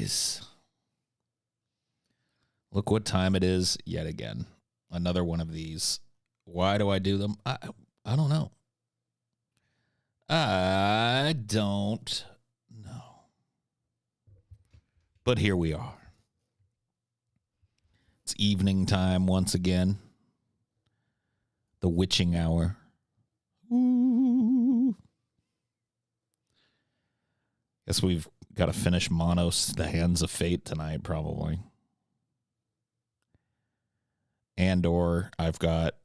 these. Look what time it is yet again. Another one of these. Why do I do them? I don't know. I don't know. But here we are. It's evening time once again. The witching hour. Ooh. Guess we've got to finish Monos, The Hands of Fate tonight, probably. And or I've got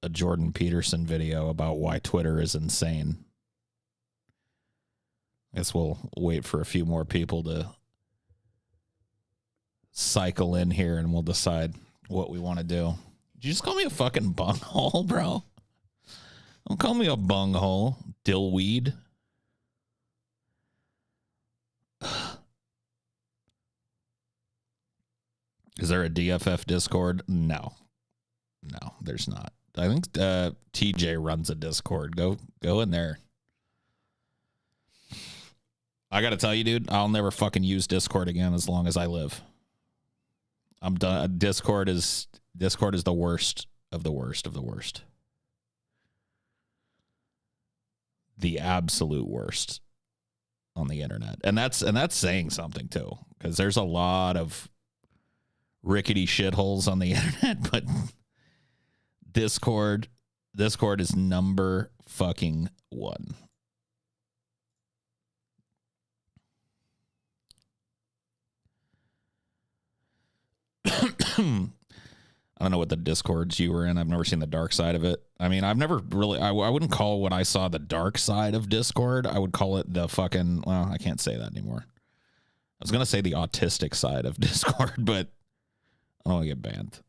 a Jordan Peterson video about why Twitter is insane. Guess we'll wait for a few more people to cycle in here and we'll decide what we want to do. Did you just call me a fucking bunghole, bro? Don't call me a bunghole, dillweed. Is there a DFF Discord? No, there's not. I think TJ runs a Discord. Go in there. I got to tell you, dude, I'll never fucking use Discord again as long as I live. I'm done. Discord is the worst of the worst of the worst. The absolute worst on the internet. And that's saying something too, because there's a lot of rickety shitholes on the internet, but Discord is number fucking one. I don't know what the Discords you were in. I've never seen the dark side of it. I mean, I've never really, I wouldn't call what I saw the dark side of Discord. I would call it the fucking, well, I can't say that anymore. I was going to say the autistic side of Discord, but I don't want to get banned.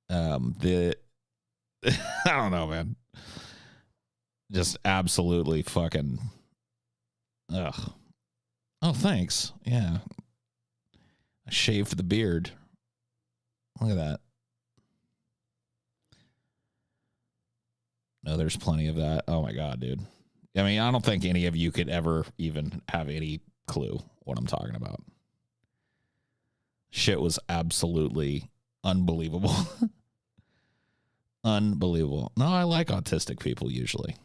I don't know, man. Just absolutely fucking, ugh. Oh, thanks. Yeah. I shaved the beard. Look at that. No, there's plenty of that. Oh my God, dude. I mean, I don't think any of you could ever even have any clue what I'm talking about. Shit was absolutely unbelievable. Unbelievable. No, I like autistic people usually.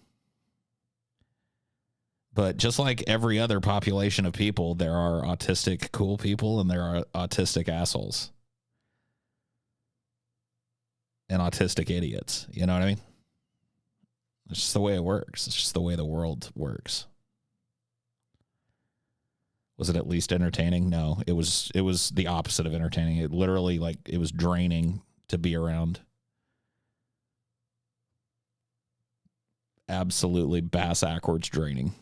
But just like every other population of people, there are autistic cool people and there are autistic assholes. And autistic idiots. You know what I mean? It's just the way it works. It's just the way the world works. Was it at least entertaining? No, it was the opposite of entertaining. It literally, like, it was draining to be around. Absolutely bass-ackwards draining.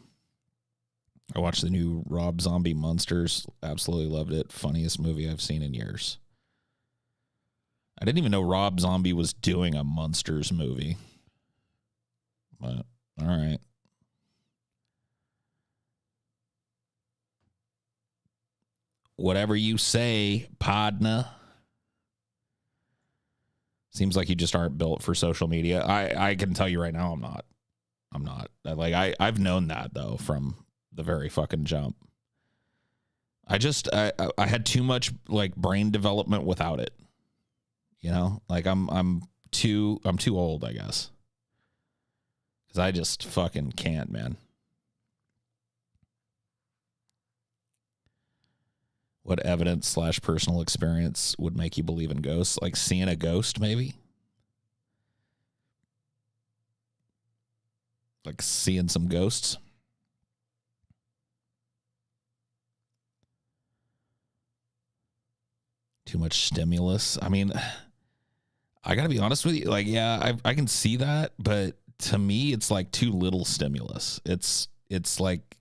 I watched the new Rob Zombie Monsters. Absolutely loved it. Funniest movie I've seen in years. I didn't even know Rob Zombie was doing a Monsters movie. But, all right. Whatever you say, Podna. Seems like you just aren't built for social media. I can tell you right now, I'm not. Like, I've known that, though, from the very fucking jump. I had too much, like, brain development without it. You know, like I'm too old, I guess. Because I just fucking can't, man. What evidence / personal experience would make you believe in ghosts? Like seeing a ghost, maybe? Like seeing some ghosts? Too much stimulus. I mean, I gotta be honest with you. Like, yeah, I can see that, but to me, it's like too little stimulus. It's like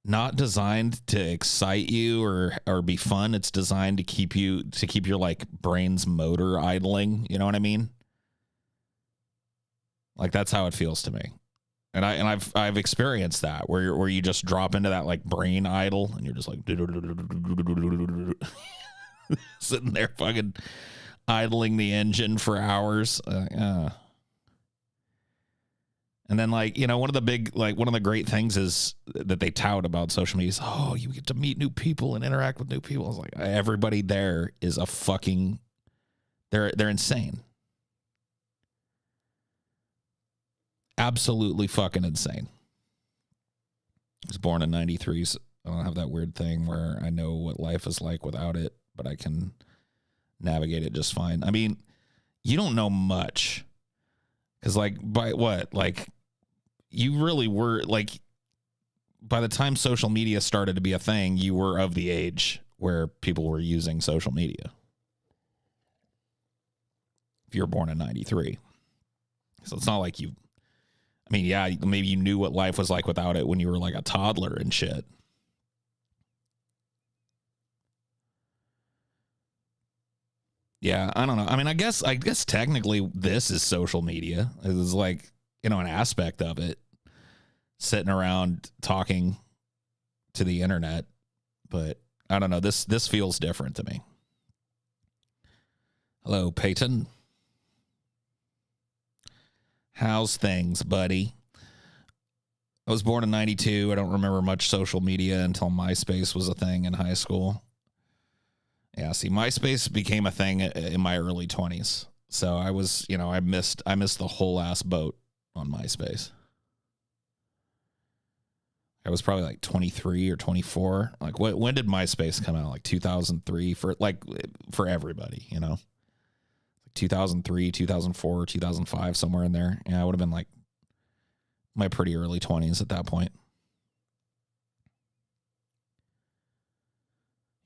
not designed to excite you or be fun. It's designed to keep your like brain's motor idling. You know what I mean? Like that's how it feels to me. And I've experienced that where you just drop into that like brain idle and you're just like sitting there fucking idling the engine for hours. And then, like, you know, one of the great things is that they tout about social media is, oh, you get to meet new people and interact with new people. I was like, everybody there is a fucking, they're insane. Absolutely fucking insane. I was born in 93, so I don't have that weird thing where I know what life is like without it, but I can navigate it just fine. I mean, you don't know much. Because, like, by what? Like, you really were, like, by the time social media started to be a thing, you were of the age where people were using social media. If you were born in 93. So it's not like you, I mean, yeah, maybe you knew what life was like without it when you were, like, a toddler and shit. Yeah, I don't know. I mean, I guess technically this is social media. It's like, you know, an aspect of it, sitting around talking to the internet, but I don't know. This feels different to me. Hello, Peyton. How's things, buddy? I was born in 92. I don't remember much social media until MySpace was a thing in high school. Yeah, see, MySpace became a thing in my early 20s. So I was, you know, I missed the whole ass boat on MySpace. I was probably like 23 or 24. Like, when did MySpace come out? Like 2003 for everybody, you know? 2003, 2004, 2005, somewhere in there. Yeah, I would have been like my pretty early 20s at that point.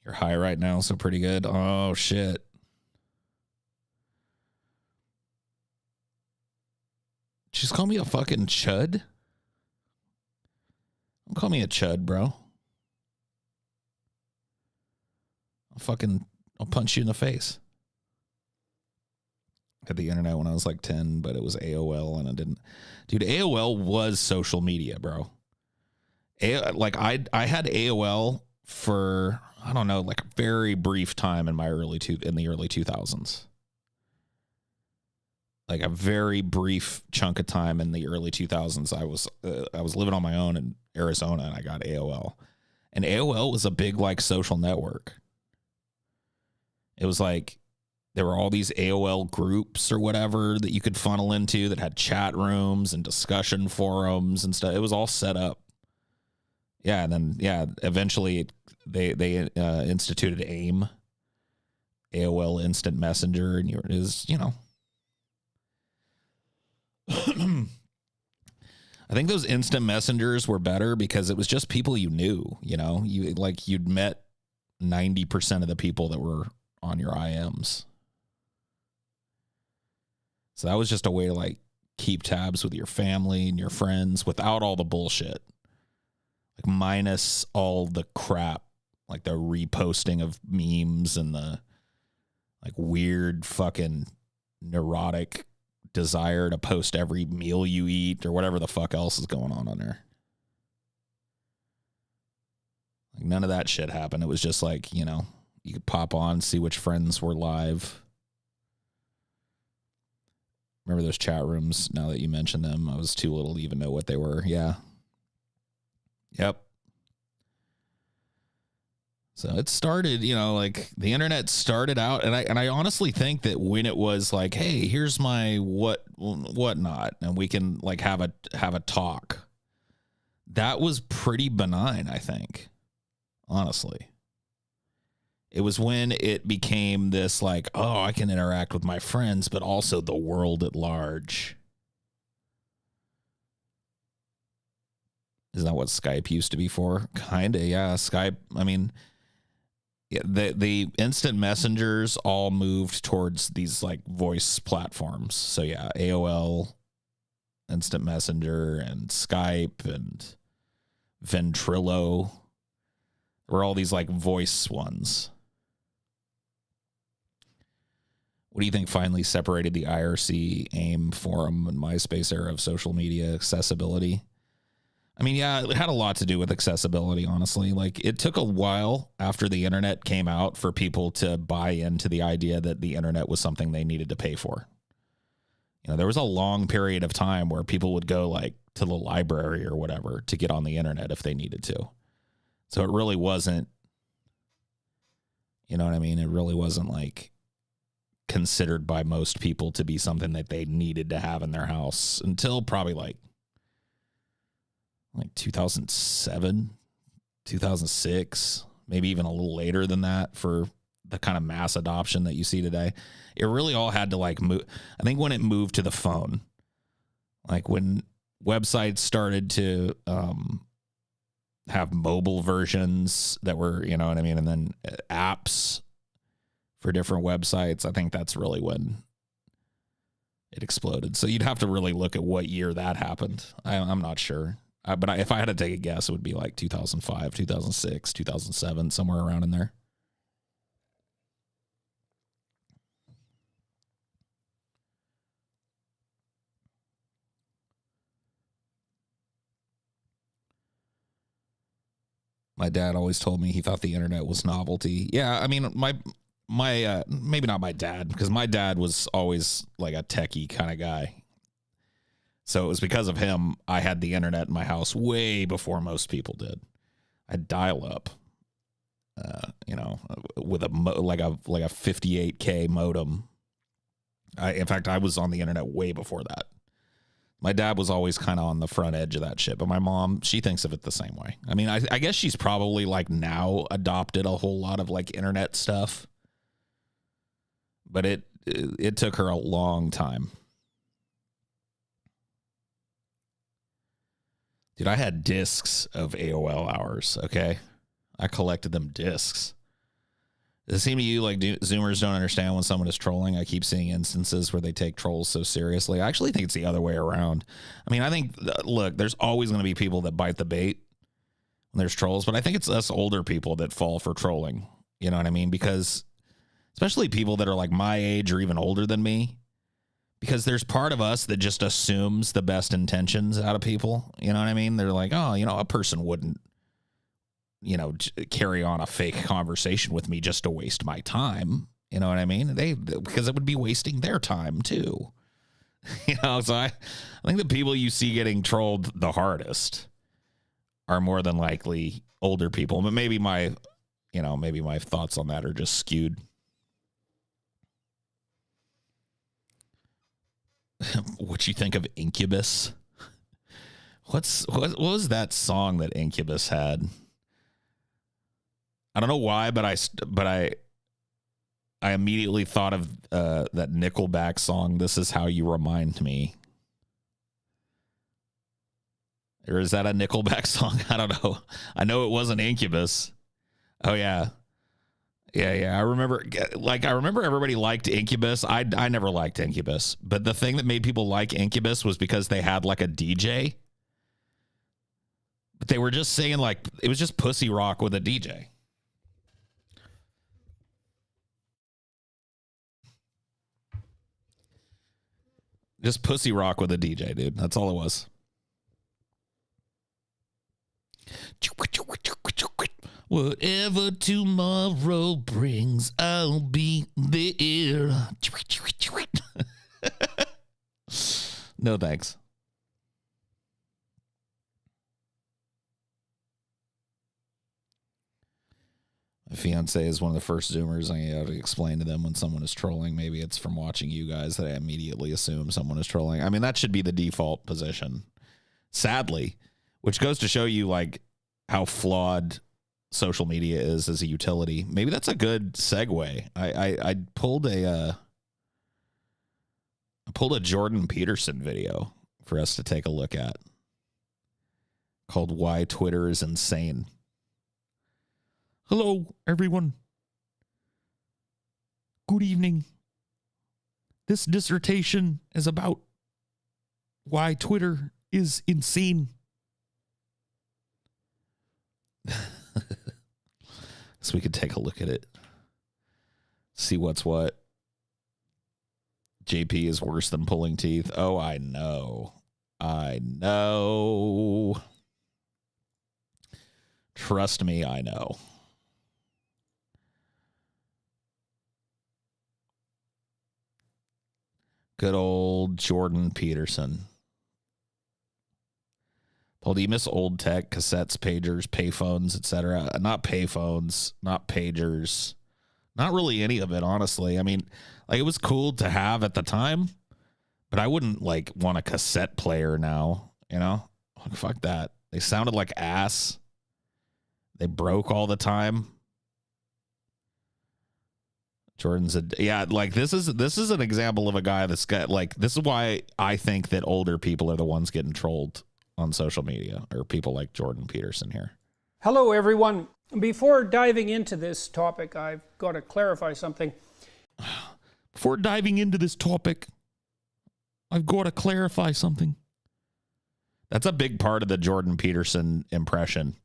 You're high right now, so pretty good. Oh, shit. Just call me a fucking chud? Don't call me a chud, bro. I'll punch you in the face. Had the internet when I was like 10, but it was AOL and I didn't. Dude, AOL was social media, bro. I had AOL for, I don't know, like a very brief time in the early 2000s. Like a very brief chunk of time in the early 2000s. I was living on my own in Arizona and I got AOL. And AOL was a big like social network. It was like there were all these AOL groups or whatever that you could funnel into that had chat rooms and discussion forums and stuff. It was all set up. Yeah, and then eventually they instituted AIM, AOL Instant Messenger, and it was, you know. I think those instant messengers were better because it was just people you knew, you know. You'd met 90% of the people that were on your IMs. So that was just a way to like keep tabs with your family and your friends without all the bullshit. Like minus all the crap, like the reposting of memes and the like weird fucking neurotic desire to post every meal you eat or whatever the fuck else is going on there. Like none of that shit happened. It was just like, you know, you could pop on, see which friends were live. Remember those chat rooms now that you mentioned them? I was too little to even know what they were. Yeah. Yep. So it started, you know, like the internet started out, and I honestly think that when it was like, hey, here's my whatnot, and we can like have a talk, that was pretty benign, I think. Honestly. It was when it became this like, oh, I can interact with my friends, but also the world at large. Isn't that what Skype used to be for? Kinda, yeah. Skype, I mean, yeah, the instant messengers all moved towards these like voice platforms. So yeah, AOL, Instant Messenger, and Skype, and Ventrilo were all these like voice ones. What do you think finally separated the IRC, AIM, forum, and MySpace era of social media accessibility? I mean, yeah, it had a lot to do with accessibility, honestly. Like, it took a while after the internet came out for people to buy into the idea that the internet was something they needed to pay for. You know, there was a long period of time where people would go like to the library or whatever to get on the internet if they needed to. So it really wasn't, you know what I mean? It really wasn't like considered by most people to be something that they needed to have in their house until probably like 2007, 2006, maybe even a little later than that for the kind of mass adoption that you see today. It really all had to like move. I think when it moved to the phone, like when websites started to have mobile versions that were, you know what I mean? And then apps for different websites. I think that's really when it exploded. So you'd have to really look at what year that happened. I'm not sure. But if I had to take a guess, it would be like 2005, 2006, 2007, somewhere around in there. My dad always told me he thought the internet was novelty. Yeah, I mean, my maybe not my dad, because my dad was always like a techie kind of guy. So it was because of him I had the internet in my house way before most people did. I'd dial up, you know, with like a 58K modem. In fact, I was on the internet way before that. My dad was always kind of on the front edge of that shit, but my mom, she thinks of it the same way. I mean, I guess she's probably like now adopted a whole lot of like internet stuff, but it took her a long time. Dude, I had discs of AOL hours, okay? I collected them discs. Does it seem to you like Zoomers don't understand when someone is trolling? I keep seeing instances where they take trolls so seriously. I actually think it's the other way around. I mean, I think, look, there's always going to be people that bite the bait when there's trolls, but I think it's us older people that fall for trolling. You know what I mean? Because especially people that are like my age or even older than me, because there's part of us that just assumes the best intentions out of people. You know what I mean? They're like, oh, you know, a person wouldn't, you know, carry on a fake conversation with me just to waste my time. You know what I mean? Because it would be wasting their time too. You know, so I think the people you see getting trolled the hardest are more than likely older people. But maybe my thoughts on that are just skewed. What you think of Incubus? What was that song that Incubus had? I don't know why, but I immediately thought of that Nickelback song, "This Is How You Remind Me." Or is that a Nickelback song? I don't know. I know it wasn't Incubus. Oh yeah. Yeah. I remember everybody liked Incubus. I never liked Incubus, but the thing that made people like Incubus was because they had like a DJ. But they were just saying like it was just pussy rock with a DJ. Just pussy rock with a DJ, dude. That's all it was. Whatever tomorrow brings, I'll be there. No thanks. My fiance is one of the first Zoomers. I have to explain to them when someone is trolling. Maybe it's from watching you guys that I immediately assume someone is trolling. I mean, that should be the default position, sadly, which goes to show you like how flawed social media is as a utility. Maybe that's a good segue. I pulled a Jordan Peterson video for us to take a look at called "Why Twitter is Insane." Hello, everyone. Good evening. This dissertation is about why Twitter is insane. So we could take a look at it. See what's what. JP is worse than pulling teeth. Oh, I know. Trust me, I know. Good old Jordan Peterson. Paul, do you miss old tech, cassettes, pagers, payphones, etc.? Not payphones, not pagers. Not really any of it, honestly. I mean, like, it was cool to have at the time, but I wouldn't, like, want a cassette player now, you know? Like, fuck that. They sounded like ass. They broke all the time. Jordan's like this is an example of a guy that's got, like, this is why I think that older people are the ones getting trolled on social media, or people like Jordan Peterson here. Hello, everyone. Before diving into this topic, I've got to clarify something. Before diving into this topic, I've got to clarify something. That's a big part of the Jordan Peterson impression.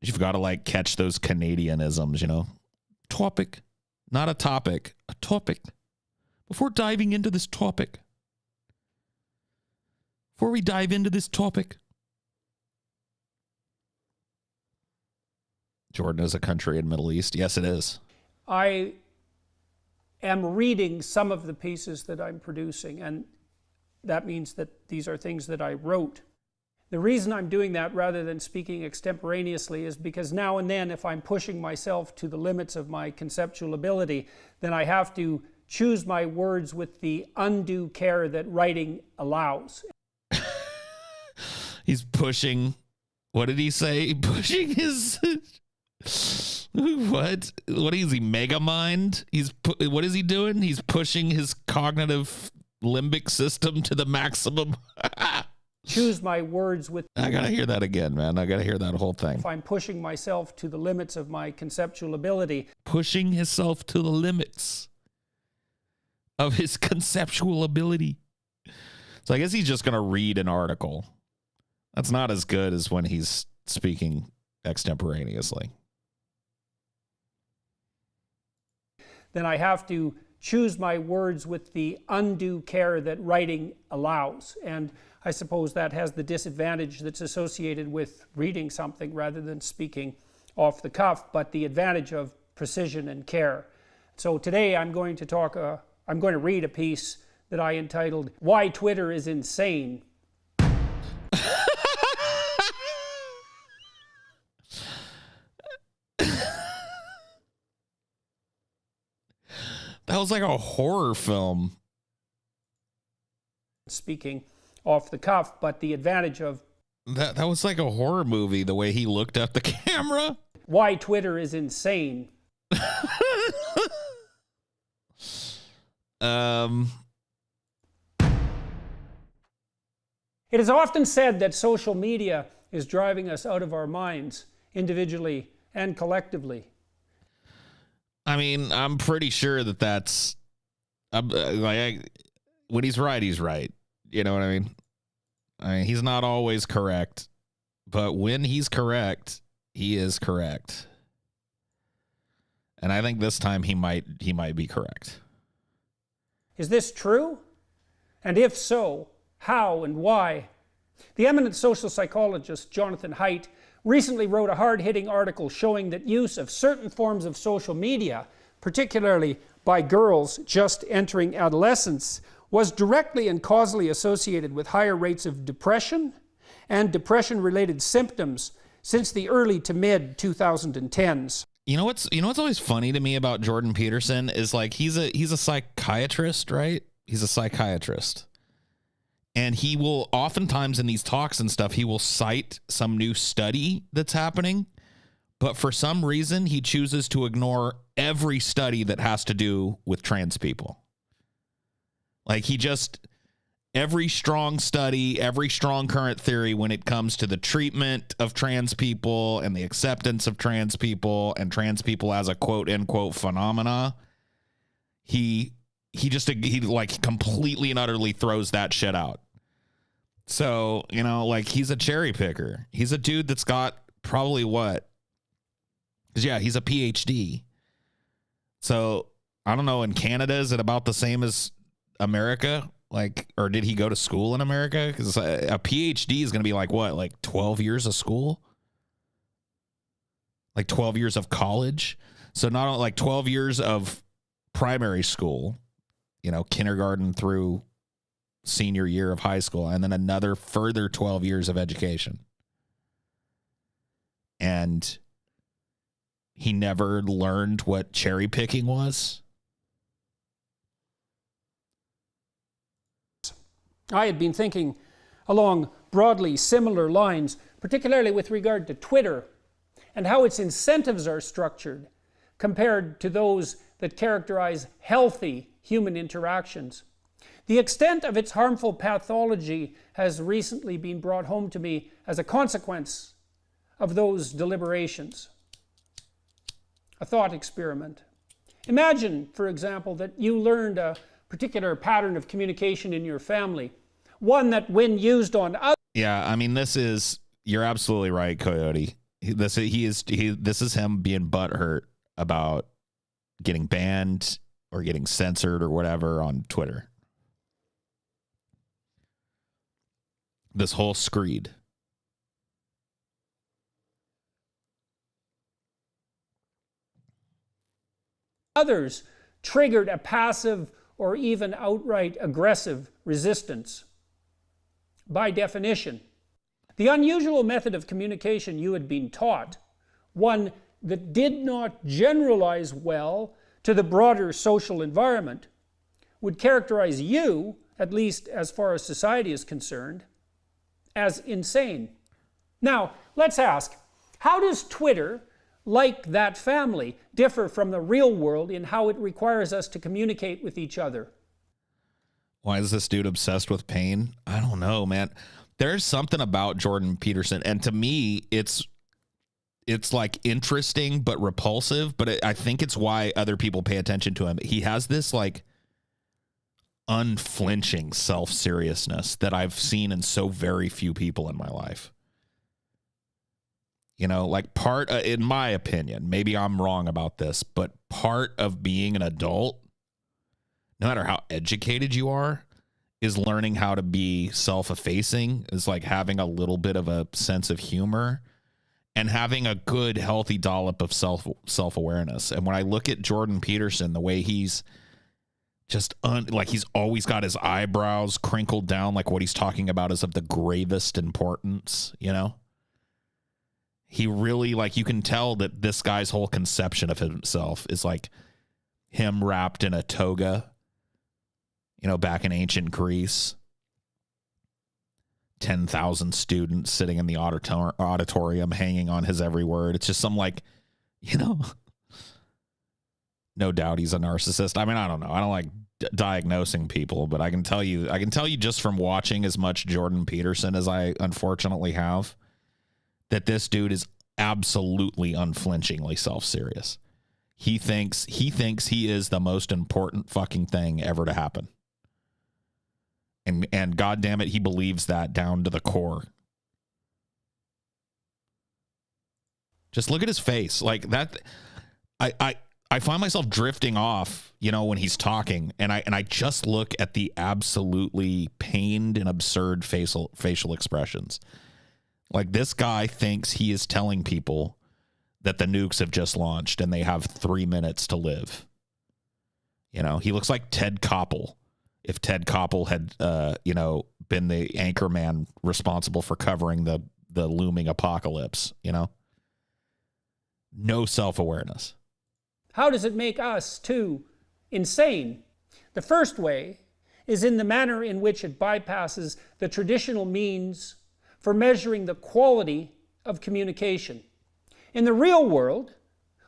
You've got to, like, catch those Canadianisms, you know? Topic, not a topic, a topic. Before diving into this topic. Before we dive into this topic. Jordan is a country in Middle East. Yes, it is. I am reading some of the pieces that I'm producing, and that means that these are things that I wrote. The reason I'm doing that rather than speaking extemporaneously is because now and then, if I'm pushing myself to the limits of my conceptual ability, then I have to choose my words with the undue care that writing allows. He's pushing, what did he say? Pushing his, what is he, mega mind? What is he doing? He's pushing his cognitive limbic system to the maximum. Choose my words with... I gotta hear that again, man. I gotta hear that whole thing. If I'm pushing myself to the limits of my conceptual ability. Pushing himself to the limits of his conceptual ability. So I guess he's just gonna read an article. That's not as good as when he's speaking extemporaneously. Then I have to choose my words with the undue care that writing allows. And I suppose that has the disadvantage that's associated with reading something rather than speaking off the cuff, but the advantage of precision and care. So today I'm going to read a piece that I entitled, "Why Twitter is Insane." That was like a horror film. Speaking off the cuff, but the advantage of... That was like a horror movie, the way he looked at the camera. Why Twitter is Insane. It is often said that social media is driving us out of our minds, individually and collectively. I mean, I'm pretty sure that's... when he's right, he's right. You know what I mean? He's not always correct, but when he's correct, he is correct. And I think this time he might be correct. Is this true? And if so, how and why? The eminent social psychologist Jonathan Haidt recently wrote a hard-hitting article showing that use of certain forms of social media, particularly by girls just entering adolescence, was directly and causally associated with higher rates of depression and depression-related symptoms since the early to mid 2010s. You know what's always funny to me about Jordan Peterson is, like, he's a psychiatrist, right? He's a psychiatrist. And he will oftentimes in these talks and stuff, he will cite some new study that's happening, but for some reason he chooses to ignore every study that has to do with trans people. Like, every strong study, every strong current theory when it comes to the treatment of trans people and the acceptance of trans people and trans people as a quote unquote phenomena, he like completely and utterly throws that shit out. So, you know, like, he's a cherry picker. He's a dude that's got probably what? 'Cause yeah, he's a PhD. So I don't know, in Canada, is it about the same as America? Like, or did he go to school in America? Because a PhD is going to be like what, like 12 years of school? Like 12 years of college? So not like 12 years of primary school kindergarten through senior year of high school, and then another further 12 years of education. And he never learned what cherry picking was. I had been thinking along broadly similar lines, particularly with regard to Twitter and how its incentives are structured compared to those that characterize healthy human interactions. The extent of its harmful pathology has recently been brought home to me as a consequence of those deliberations. A thought experiment. Imagine, for example, that you learned a particular pattern of communication in your family, one that when used on others... Yeah, I mean, you're absolutely right, Coyote. This is him being butthurt about getting banned or getting censored or whatever on Twitter. This whole screed. Others triggered a passive or even outright aggressive resistance. By definition, the unusual method of communication you had been taught, one that did not generalize well to the broader social environment, would characterize you, at least as far as society is concerned, as insane. Now, let's ask, how does Twitter, like that family, differ from the real world in how it requires us to communicate with each other? Why is this dude obsessed with pain? I don't know, man. There's something about Jordan Peterson, and to me, it's like interesting but repulsive, but I think it's why other people pay attention to him. He has this like unflinching self-seriousness that I've seen in so very few people in my life. Like in my opinion, maybe I'm wrong about this, but part of being an adult, no matter how educated you are, is learning how to be self-effacing, is like having a little bit of a sense of humor and having a good, healthy dollop of self-awareness. And when I look at Jordan Peterson, the way he's just like he's always got his eyebrows crinkled down, like what he's talking about is of the gravest importance, He really, like, you can tell that this guy's whole conception of himself is like him wrapped in a toga, back in ancient Greece. 10,000 students sitting in the auditorium hanging on his every word. It's just some like, no doubt he's a narcissist. I mean, I don't know. I don't like diagnosing people, but I can tell you just from watching as much Jordan Peterson as I unfortunately have, that this dude is absolutely unflinchingly self-serious. He thinks he is the most important fucking thing ever to happen. And God damn it, he believes that down to the core. Just look at his face. Like that, I find myself drifting off, when he's talking, and I just look at the absolutely pained and absurd facial expressions. Like, this guy thinks he is telling people that the nukes have just launched and they have 3 minutes to live. He looks like Ted Koppel. If Ted Koppel had, been the anchor man responsible for covering the looming apocalypse, No self-awareness. How does it make us, too, insane? The first way is in the manner in which it bypasses the traditional means for measuring the quality of communication. In the real world,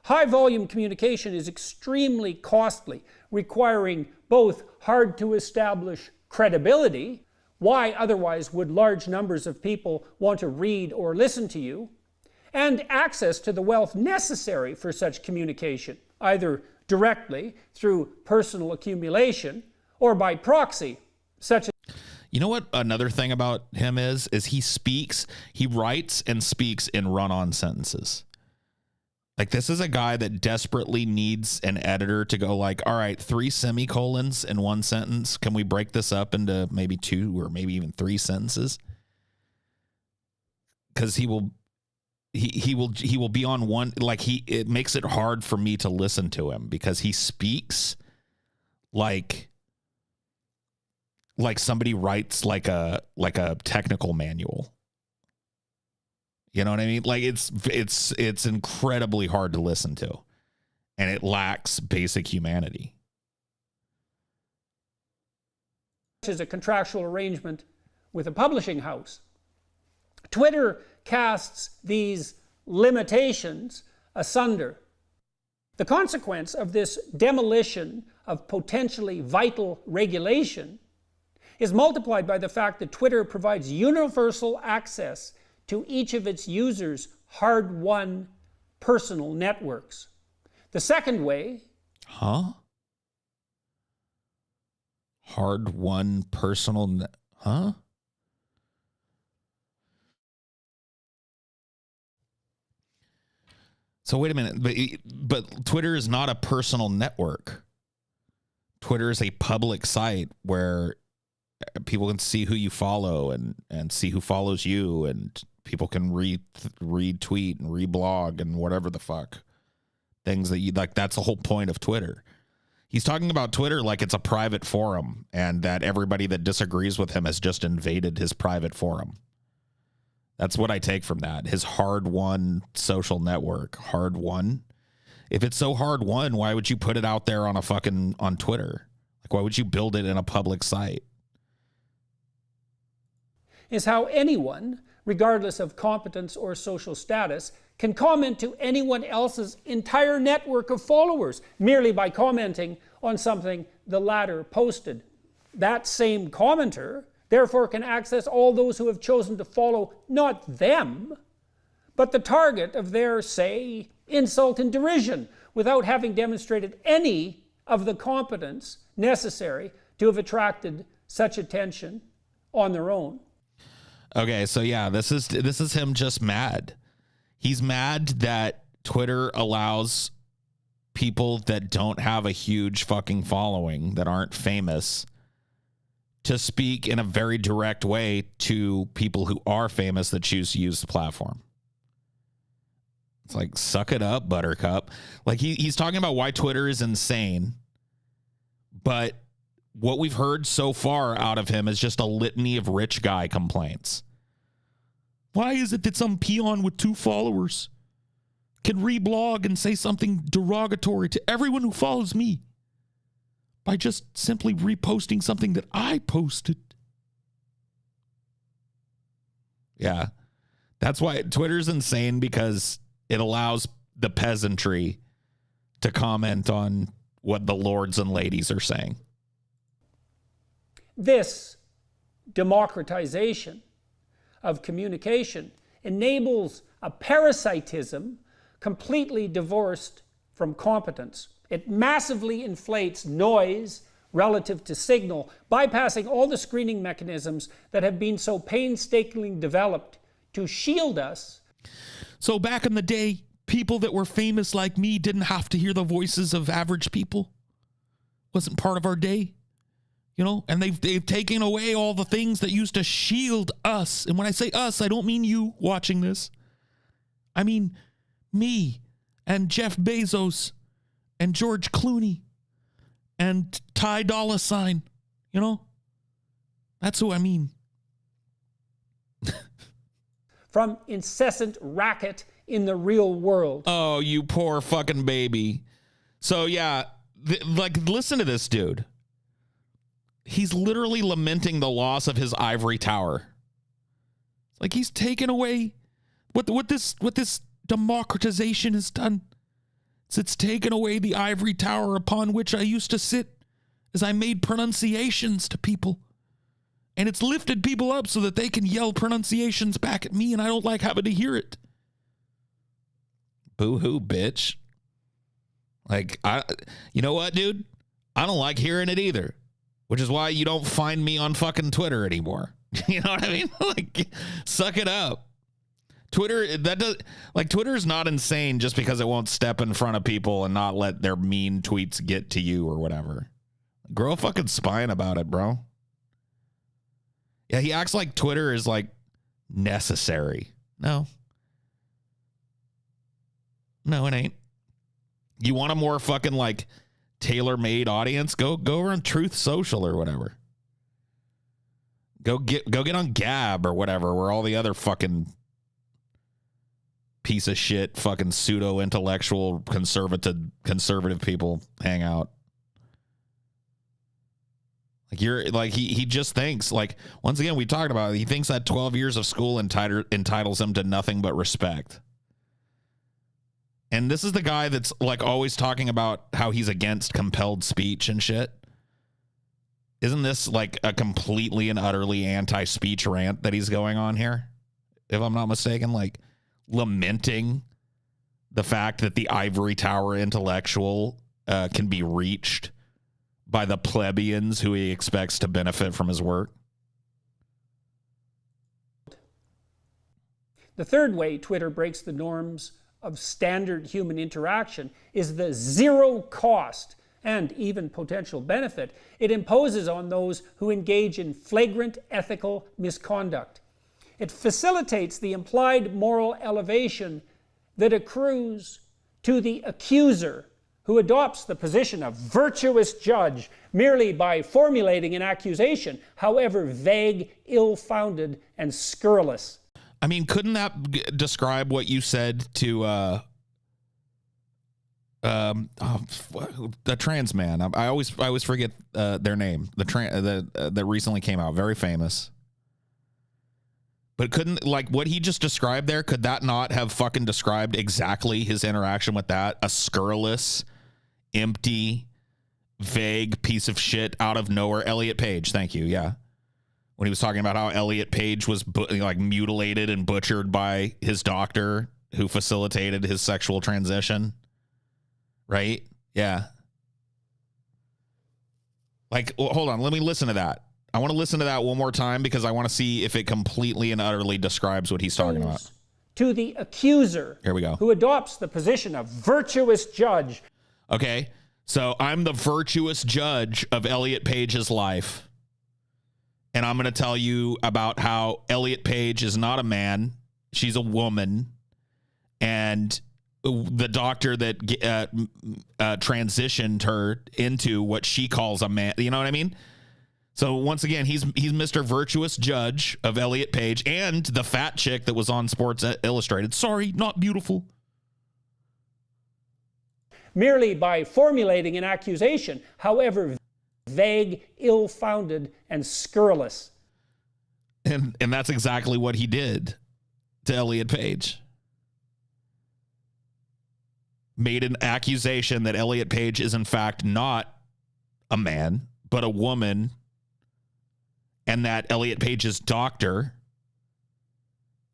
high-volume communication is extremely costly, requiring both hard-to-establish credibility, why otherwise would large numbers of people want to read or listen to you, and access to the wealth necessary for such communication, either directly through personal accumulation or by proxy, such as... You know what another thing about him is he writes and speaks in run-on sentences. Like, this is a guy that desperately needs an editor to go like, all right, 3 semicolons in one sentence. Can we break this up into maybe 2 or maybe even 3 sentences? Because he will be on one, like it makes it hard for me to listen to him because he speaks like like somebody writes like a technical manual. You know what I mean? Like it's incredibly hard to listen to, and it lacks basic humanity. Is a contractual arrangement with a publishing house. Twitter casts these limitations asunder. The consequence of this demolition of potentially vital regulation is multiplied by the fact that Twitter provides universal access to each of its users' hard-won personal networks. The second way... Huh? Hard-won personal... Huh? So wait a minute, but Twitter is not a personal network. Twitter is a public site where people can see who you follow and see who follows you, and people can retweet and reblog and whatever the fuck things that you like. That's the whole point of Twitter. He's talking about Twitter like it's a private forum, and that everybody that disagrees with him has just invaded his private forum. That's what I take from that. His hard-won social network. Hard-won? If it's so hard-won, why would you put it out there on on Twitter? Like, why would you build it in a public site? Is how anyone, regardless of competence or social status, can comment to anyone else's entire network of followers merely by commenting on something the latter posted. That same commenter therefore can access all those who have chosen to follow not them, but the target of their, say, insult and derision, without having demonstrated any of the competence necessary to have attracted such attention on their own. Okay, so yeah, this is him just mad. He's mad that Twitter allows people that don't have a huge fucking following, that aren't famous, to speak in a very direct way to people who are famous that choose to use the platform. It's like, suck it up, Buttercup. Like, he's talking about why Twitter is insane, but what we've heard so far out of him is just a litany of rich guy complaints. Why is it that some peon with 2 followers can reblog and say something derogatory to everyone who follows me by just simply reposting something that I posted? Yeah, that's why Twitter's insane, because it allows the peasantry to comment on what the lords and ladies are saying. This democratization of communication enables a parasitism completely divorced from competence. It massively inflates noise relative to signal, bypassing all the screening mechanisms that have been so painstakingly developed to shield us. So back in the day, people that were famous like me didn't have to hear the voices of average people. Wasn't part of our day. You know, and they've taken away all the things that used to shield us. And when I say us, I don't mean you watching this. I mean me and Jeff Bezos and George Clooney and Ty Dolla $ign. You know, that's who I mean. From incessant racket in the real world. Oh, you poor fucking baby. So yeah, like, listen to this dude. He's literally lamenting the loss of his ivory tower. Like, he's taken away what this democratization has done. It's taken away the ivory tower upon which I used to sit as I made pronunciations to people. And it's lifted people up so that they can yell pronunciations back at me, and I don't like having to hear it. Boo-hoo, bitch. Like, you know what, dude? I don't like hearing it either. Which is why you don't find me on fucking Twitter anymore. You know what I mean? Like, suck it up. Twitter's not insane just because it won't step in front of people and not let their mean tweets get to you or whatever. Grow a fucking spine about it, bro. Yeah, he acts like Twitter is, like, necessary. No, it ain't. You want a more fucking, like, tailor-made audience? Go over on Truth Social or whatever. Go get on Gab or whatever, where all the other fucking piece of shit, fucking pseudo intellectual conservative people hang out. Like he just thinks, like, once again, we talked about it, he thinks that 12 years of school entitles him to nothing but respect. And this is the guy that's like always talking about how he's against compelled speech and shit. Isn't this like a completely and utterly anti-speech rant that he's going on here? If I'm not mistaken, like lamenting the fact that the ivory tower intellectual can be reached by the plebeians who he expects to benefit from his work. The third way Twitter breaks the norms of standard human interaction is the zero cost and even potential benefit it imposes on those who engage in flagrant ethical misconduct. It facilitates the implied moral elevation that accrues to the accuser who adopts the position of virtuous judge merely by formulating an accusation, however vague, ill-founded, and scurrilous. I mean, couldn't that describe what you said to the trans man? I always forget their name. That recently came out, very famous. But couldn't, like, what he just described there, could that not have fucking described exactly his interaction with that? A scurrilous, empty, vague piece of shit out of nowhere. Elliot Page, thank you. Yeah. When he was talking about how Elliot Page was like mutilated and butchered by his doctor who facilitated his sexual transition. Right? Yeah. Like, well, hold on. Let me listen to that. I want to listen to that one more time because I want to see if it completely and utterly describes what he's talking about. To the accuser. Here we go. Who adopts the position of virtuous judge. Okay. So I'm the virtuous judge of Elliot Page's life. And I'm going to tell you about how Elliot Page is not a man. She's a woman. And the doctor that transitioned her into what she calls a man. You know what I mean? So once again, he's Mr. Virtuous Judge of Elliot Page and the fat chick that was on Sports Illustrated. Sorry, not beautiful. Merely by formulating an accusation, however vague, ill-founded, and scurrilous. And that's exactly what he did to Elliot Page. Made an accusation that Elliot Page is in fact not a man, but a woman, and that Elliot Page's doctor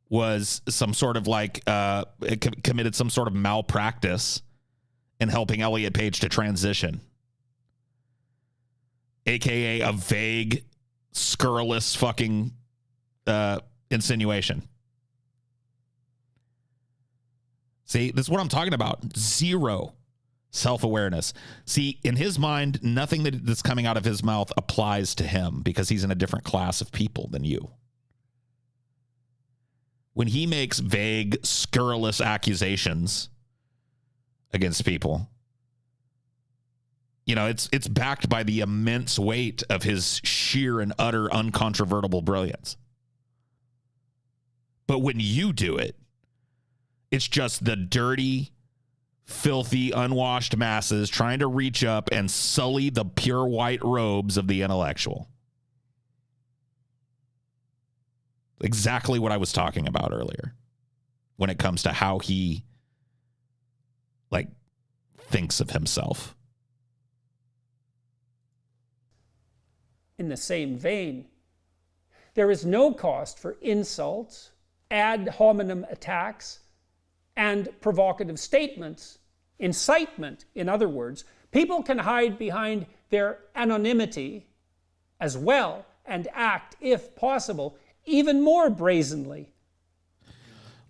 was some sort of like committed some sort of malpractice in helping Elliot Page to transition. AKA a vague, scurrilous fucking insinuation. See, this is what I'm talking about. Zero self-awareness. See, in his mind, nothing that's coming out of his mouth applies to him because he's in a different class of people than you. When he makes vague, scurrilous accusations against people, you know, it's backed by the immense weight of his sheer and utter uncontrovertible brilliance. But when you do it, it's just the dirty, filthy, unwashed masses trying to reach up and sully the pure white robes of the intellectual. Exactly what I was talking about earlier when it comes to how he, like, thinks of himself. In the same vein, there is no cost for insults, ad hominem attacks, and provocative statements, incitement, in other words. People can hide behind their anonymity as well and act, if possible, even more brazenly.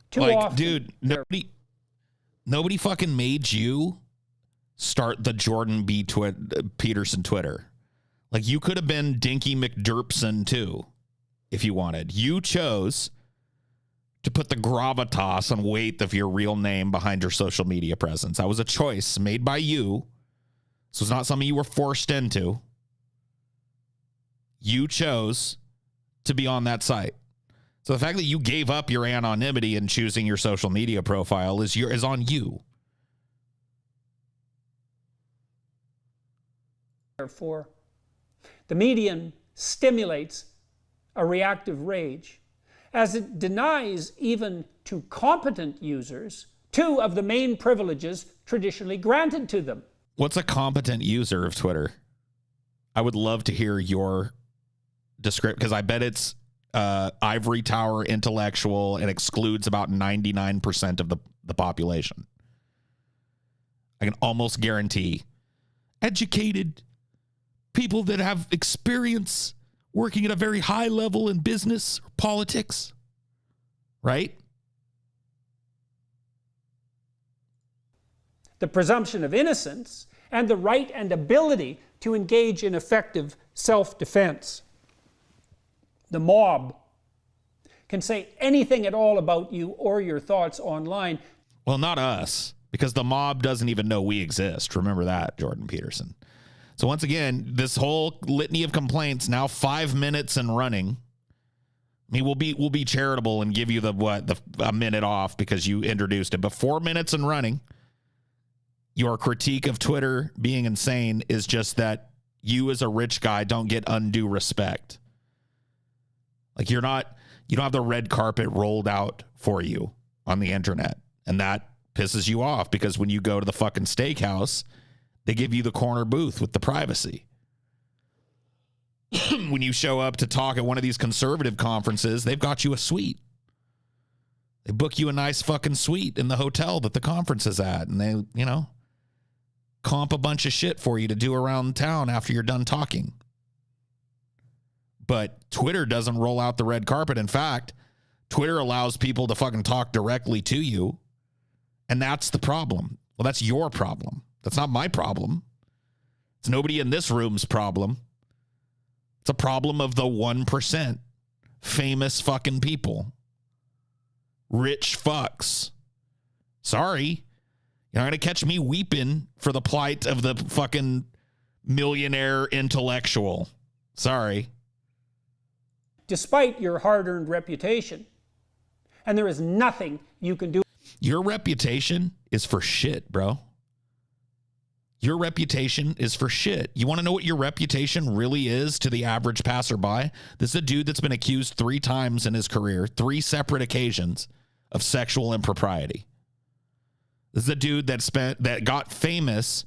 Too like, often, dude, nobody fucking made you start the Jordan B. Peterson Twitter. Like, you could have been Dinky McDerpson too, if you wanted. You chose to put the gravitas and weight of your real name behind your social media presence. That was a choice made by you. This was not something you were forced into. You chose to be on that site. So the fact that you gave up your anonymity in choosing your social media profile is on you. Therefore, the medium stimulates a reactive rage, as it denies even to competent users two of the main privileges traditionally granted to them. What's a competent user of Twitter? I would love to hear your description, because I bet it's ivory tower intellectual and excludes about 99% of the population. I can almost guarantee educated people that have experience working at a very high level in business or politics, right? The presumption of innocence and the right and ability to engage in effective self-defense. The mob can say anything at all about you or your thoughts online. Well, not us, because the mob doesn't even know we exist. Remember that, Jordan Peterson. So once again, this whole litany of complaints, now 5 minutes and running. I mean, we'll be charitable and give you a minute off because you introduced it. But 4 minutes and running, your critique of Twitter being insane is just that you as a rich guy don't get undue respect. Like you don't have the red carpet rolled out for you on the internet. And that pisses you off because when you go to the fucking steakhouse, they give you the corner booth with the privacy. When you show up to talk at one of these conservative conferences, they've got you a suite. They book you a nice fucking suite in the hotel that the conference is at. And they, comp a bunch of shit for you to do around town after you're done talking. But Twitter doesn't roll out the red carpet. In fact, Twitter allows people to fucking talk directly to you. And that's the problem. Well, that's your problem. That's not my problem. It's nobody in this room's problem. It's a problem of the 1%. Famous fucking people. Rich fucks. Sorry. You're not going to catch me weeping for the plight of the fucking millionaire intellectual. Sorry. Despite your hard-earned reputation. And there is nothing you can do. Your reputation is for shit, bro. Your reputation is for shit. You want to know what your reputation really is to the average passerby? This is a dude that's been accused 3 times in his career, 3 separate occasions of sexual impropriety. This is a dude that got famous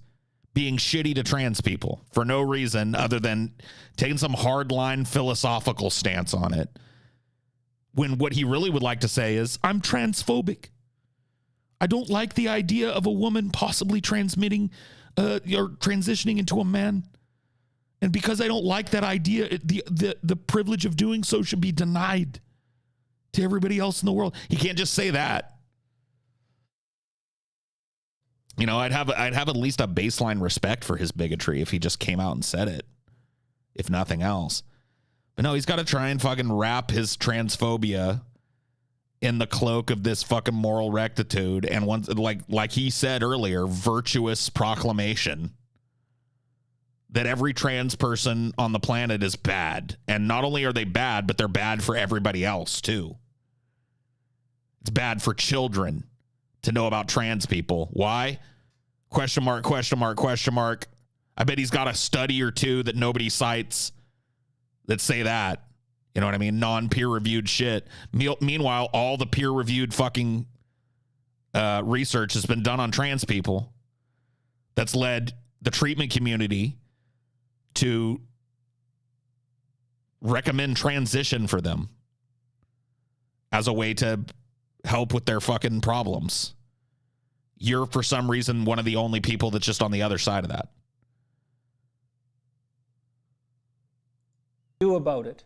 being shitty to trans people for no reason other than taking some hardline philosophical stance on it. When what he really would like to say is, I'm transphobic. I don't like the idea of a woman possibly transmitting or transitioning into a man. And because I don't like that idea, the privilege of doing so should be denied to everybody else in the world. He can't just say that. I'd have at least a baseline respect for his bigotry if he just came out and said it, if nothing else. But no, he's got to try and fucking wrap his transphobia in the cloak of this fucking moral rectitude and once like he said earlier, virtuous proclamation that every trans person on the planet is bad. And not only are they bad, but they're bad for everybody else too. It's bad for children to know about trans people. Why? Question mark, question mark, question mark. I bet he's got a study or two that nobody cites that say that. You know what I mean? Non-peer-reviewed shit. Meanwhile, all the peer-reviewed fucking research has been done on trans people that's led the treatment community to recommend transition for them as a way to help with their fucking problems. You're, for some reason, one of the only people that's just on the other side of that. Do about it.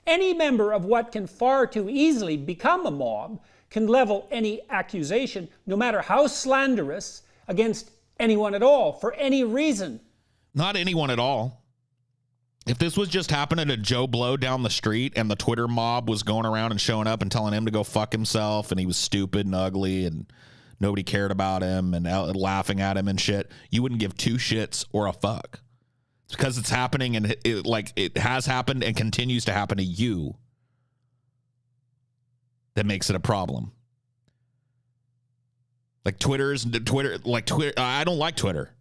Any member of what can far too easily become a mob can level any accusation, no matter how slanderous, against anyone at all, for any reason. Not anyone at all. If this was just happening to Joe Blow down the street and the Twitter mob was going around and showing up and telling him to go fuck himself and he was stupid and ugly and nobody cared about him and laughing at him and shit, you wouldn't give 2 shits or a fuck. It's because it's happening, and it has happened and continues to happen to you, that makes it a problem. Like Twitter. I don't like Twitter.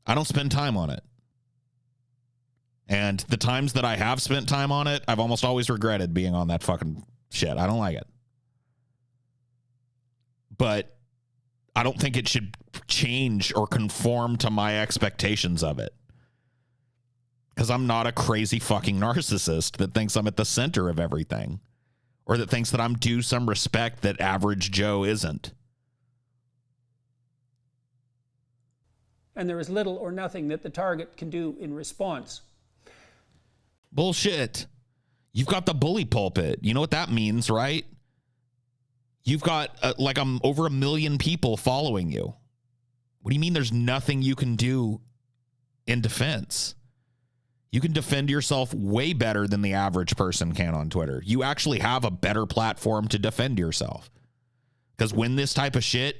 I don't spend time on it. And the times that I have spent time on it, I've almost always regretted being on that fucking shit. I don't like it. But I don't think it should change or conform to my expectations of it. Because I'm not a crazy fucking narcissist that thinks I'm at the center of everything, or that thinks that I'm due some respect that average Joe isn't. And there is little or nothing that the target can do in response. Bullshit. You've got the bully pulpit. You know what that means, right? You've got over 1 million people following you. What do you mean there's nothing you can do in defense? You can defend yourself way better than the average person can on Twitter. You actually have a better platform to defend yourself. Because when this type of shit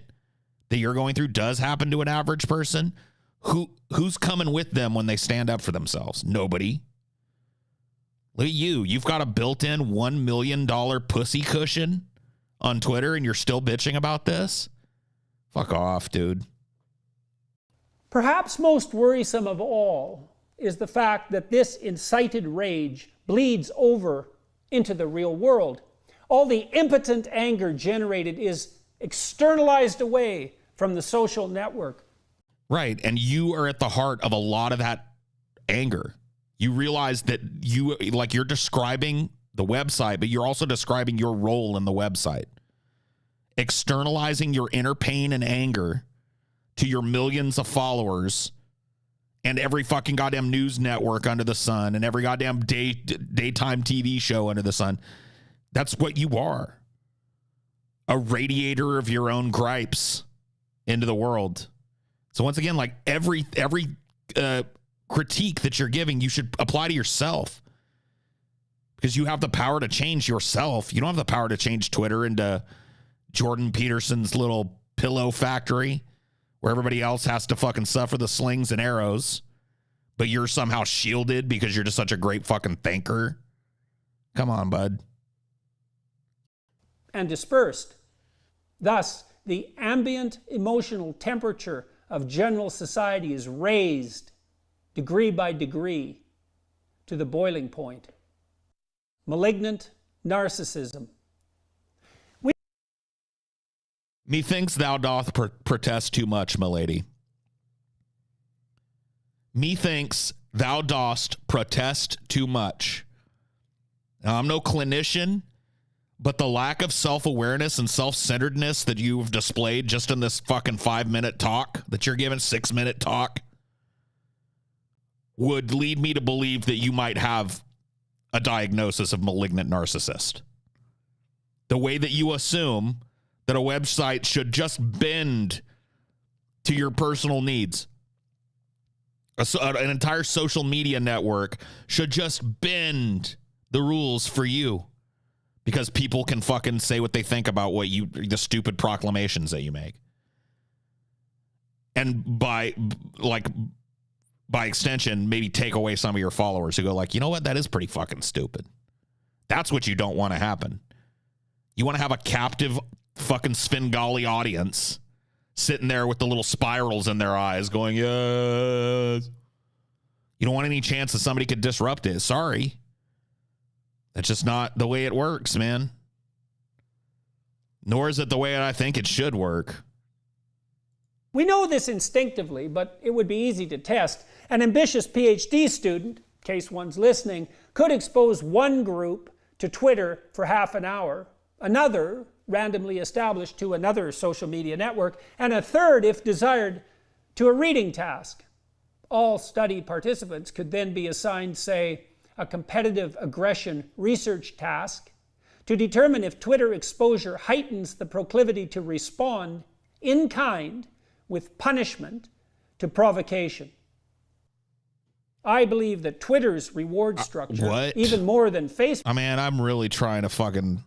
that you're going through does happen to an average person, who's coming with them when they stand up for themselves? Nobody. Look at you. You've got a built-in $1 million pussy cushion on Twitter, and you're still bitching about this? Fuck off, dude. Perhaps most worrisome of all is the fact that this incited rage bleeds over into the real world. All the impotent anger generated is externalized away from the social network. Right, and you are at the heart of a lot of that anger. You realize that you're describing the website, but you're also describing your role in the website. Externalizing your inner pain and anger to your millions of followers and every fucking goddamn news network under the sun and every goddamn daytime TV show under the sun. That's what you are. A radiator of your own gripes into the world. So once again, like every critique that you're giving, you should apply to yourself, because you have the power to change yourself. You don't have the power to change Twitter into Jordan Peterson's little pillow factory where everybody else has to fucking suffer the slings and arrows, but you're somehow shielded because you're just such a great fucking thinker. Come on, bud. And dispersed. Thus, the ambient emotional temperature of general society is raised degree by degree to the boiling point. Malignant narcissism. Methinks thou doth protest too much, my lady. Methinks thou dost protest too much. Now, I'm no clinician, but the lack of self-awareness and self-centeredness that you've displayed just in this fucking 5-minute talk that you're giving, 6-minute talk, would lead me to believe that you might have a diagnosis of malignant narcissist. The way that you assume that a website should just bend to your personal needs. An entire social media network should just bend the rules for you because people can fucking say what they think about the stupid proclamations that you make. And by extension, maybe take away some of your followers who go like, you know what? That is pretty fucking stupid. That's what you don't want to happen. You want to have a captive fucking Svengali audience sitting there with the little spirals in their eyes going, yes. You don't want any chance that somebody could disrupt it. Sorry. That's just not the way it works, man. Nor is it the way I think it should work. We know this instinctively, but it would be easy to test. An ambitious PhD student, in case one's listening, could expose one group to Twitter for half an hour, another randomly established to another social media network, and a third, if desired, to a reading task. All study participants could then be assigned, say, a competitive aggression research task to determine if Twitter exposure heightens the proclivity to respond in kind with punishment to provocation. I believe that Twitter's reward structure, even more than Facebook... I mean, I'm really trying to fucking...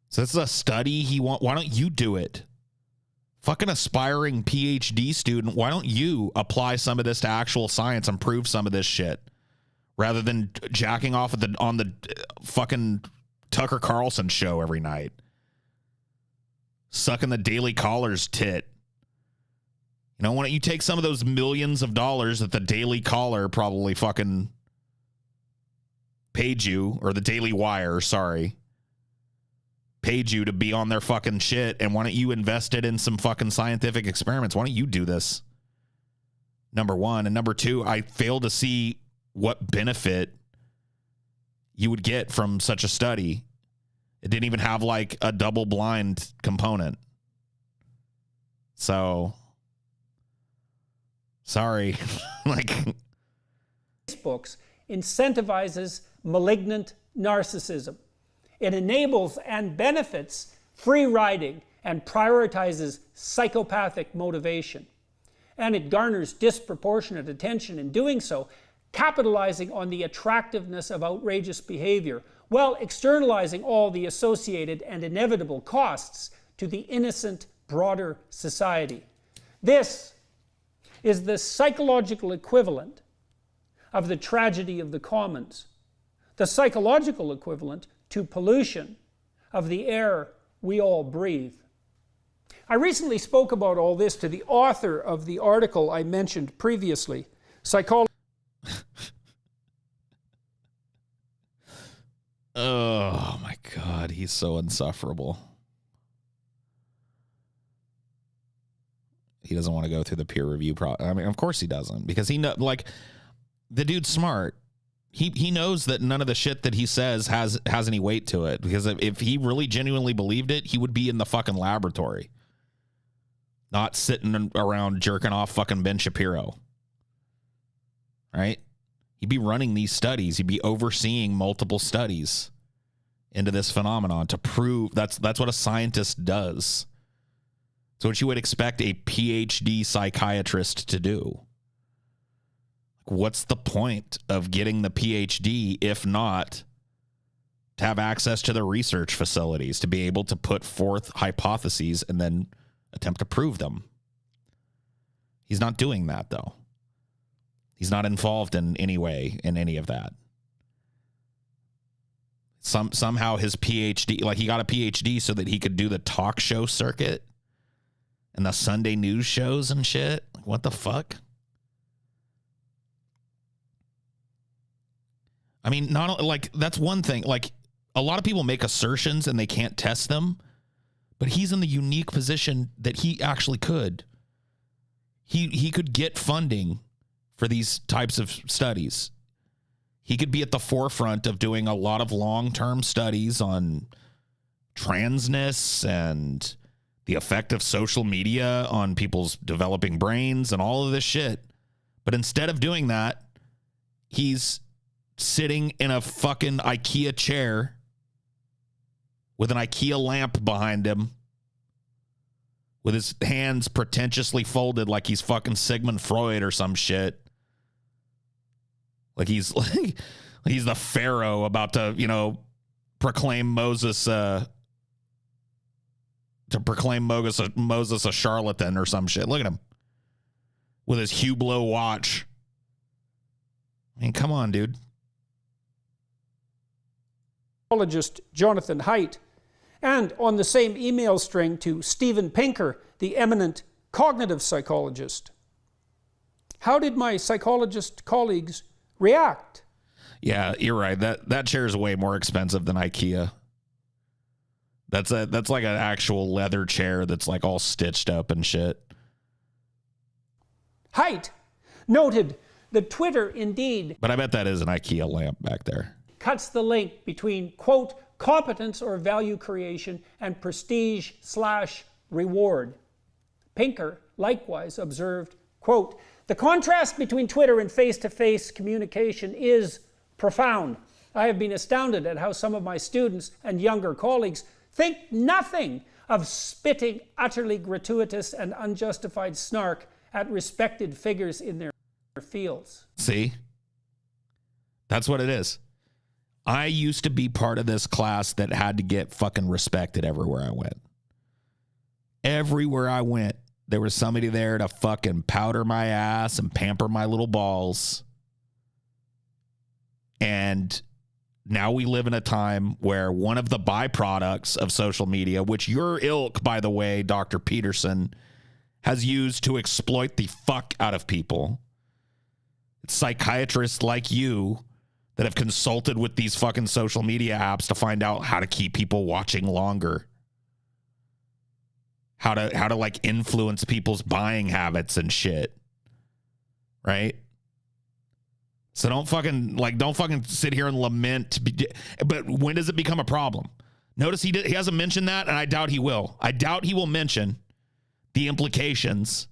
So this is a study why don't you do it Fucking aspiring PhD student, why don't you apply some of this to actual science and prove some of this shit rather than jacking off on the fucking Tucker Carlson show every night, sucking the Daily Caller's tit? You know, why don't you take some of those millions of dollars that the Daily Caller probably fucking paid you, or the Daily Wire, sorry, paid you to be on their fucking shit, and why don't you invest it in some fucking scientific experiments? Why don't you do this? Number one. And number two, I fail to see what benefit you would get from such a study. It didn't even have like a double blind component. So, sorry. Like, Facebook's incentivizes malignant narcissism. It enables and benefits free riding and prioritizes psychopathic motivation. And it garners disproportionate attention in doing so, capitalizing on the attractiveness of outrageous behavior, while externalizing all the associated and inevitable costs to the innocent, broader society. This is the psychological equivalent of the tragedy of the commons, the psychological equivalent to pollution of the air we all breathe. I recently spoke about all this to the author of the article I mentioned previously, Oh my God, he's so insufferable. He doesn't want to go through the peer review I mean, of course he doesn't, because he know, like, the dude's smart. He knows that none of the shit that he says has any weight to it, because if he really genuinely believed it, he would be in the fucking laboratory, not sitting around jerking off fucking Ben Shapiro. Right? He'd be running these studies. He'd be overseeing multiple studies into this phenomenon to prove that's what a scientist does. It's what you would expect a PhD psychiatrist to do. What's the point of getting the PhD if not to have access to the research facilities, to be able to put forth hypotheses and then attempt to prove them? He's not doing that, though. He's not involved in any way in any of that. Somehow his PhD, like, he got a PhD so that he could do the talk show circuit and the Sunday news shows and shit. Like, what the fuck? I mean, not like, that's one thing. Like, a lot of people make assertions and they can't test them, but he's in the unique position that he actually could. He could get funding for these types of studies. He could be at the forefront of doing a lot of long-term studies on transness and the effect of social media on people's developing brains and all of this shit. But instead of doing that, he's sitting in a fucking IKEA chair with an IKEA lamp behind him, with his hands pretentiously folded like he's fucking Sigmund Freud or some shit. Like he's the pharaoh about to, you know, proclaim Moses a charlatan or some shit. Look at him with his Hublot watch. I mean, come on, dude. Psychologist Jonathan Haidt, and on the same email string to Steven Pinker, the eminent cognitive psychologist. How did my psychologist colleagues react? Yeah, you're right. That chair is way more expensive than IKEA. That's like an actual leather chair that's like all stitched up and shit. Haidt noted that Twitter indeed, but I bet that is an IKEA lamp back there, cuts the link between, quote, competence or value creation and prestige/reward. Pinker likewise observed, quote, the contrast between Twitter and face-to-face communication is profound. I have been astounded at how some of my students and younger colleagues think nothing of spitting utterly gratuitous and unjustified snark at respected figures in their fields. See? That's what it is. I used to be part of this class that had to get fucking respected everywhere I went. Everywhere I went, there was somebody there to fucking powder my ass and pamper my little balls. And now we live in a time where one of the byproducts of social media, which your ilk, by the way, Dr. Peterson, has used to exploit the fuck out of people. It's psychiatrists like you that have consulted with these fucking social media apps to find out how to keep people watching longer. How to like influence people's buying habits and shit. Right? So don't fucking sit here and lament. But when does it become a problem? Notice he hasn't mentioned that, and I doubt he will. I doubt he will mention the implications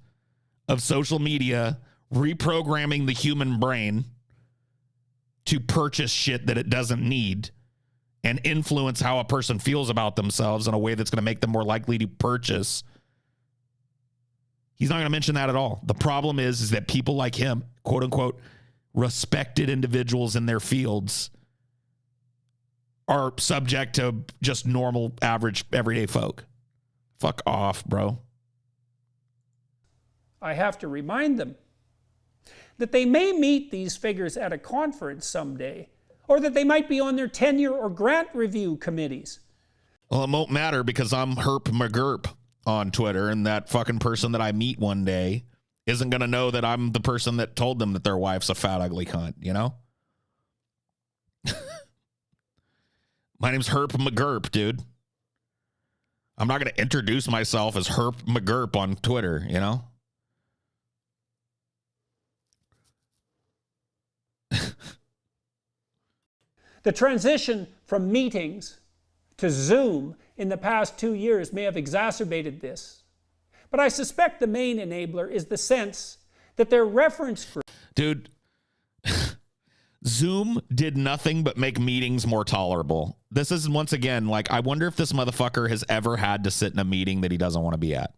of social media reprogramming the human brain to purchase shit that it doesn't need and influence how a person feels about themselves in a way that's going to make them more likely to purchase. He's not going to mention that at all. The problem is that people like him, quote unquote, respected individuals in their fields, are subject to just normal, average, everyday folk. Fuck off, bro. I have to remind them that they may meet these figures at a conference someday, or that they might be on their tenure or grant review committees. Well, it won't matter because I'm Herp McGurp on Twitter, and that fucking person that I meet one day isn't going to know that I'm the person that told them that their wife's a fat, ugly cunt, you know? My name's Herp McGurp, dude. I'm not going to introduce myself as Herp McGurp on Twitter, you know? The transition from meetings to Zoom in the past 2 years may have exacerbated this. But I suspect the main enabler is the sense that their reference group... Dude, Zoom did nothing but make meetings more tolerable. This is, once again, like, I wonder if this motherfucker has ever had to sit in a meeting that he doesn't want to be at.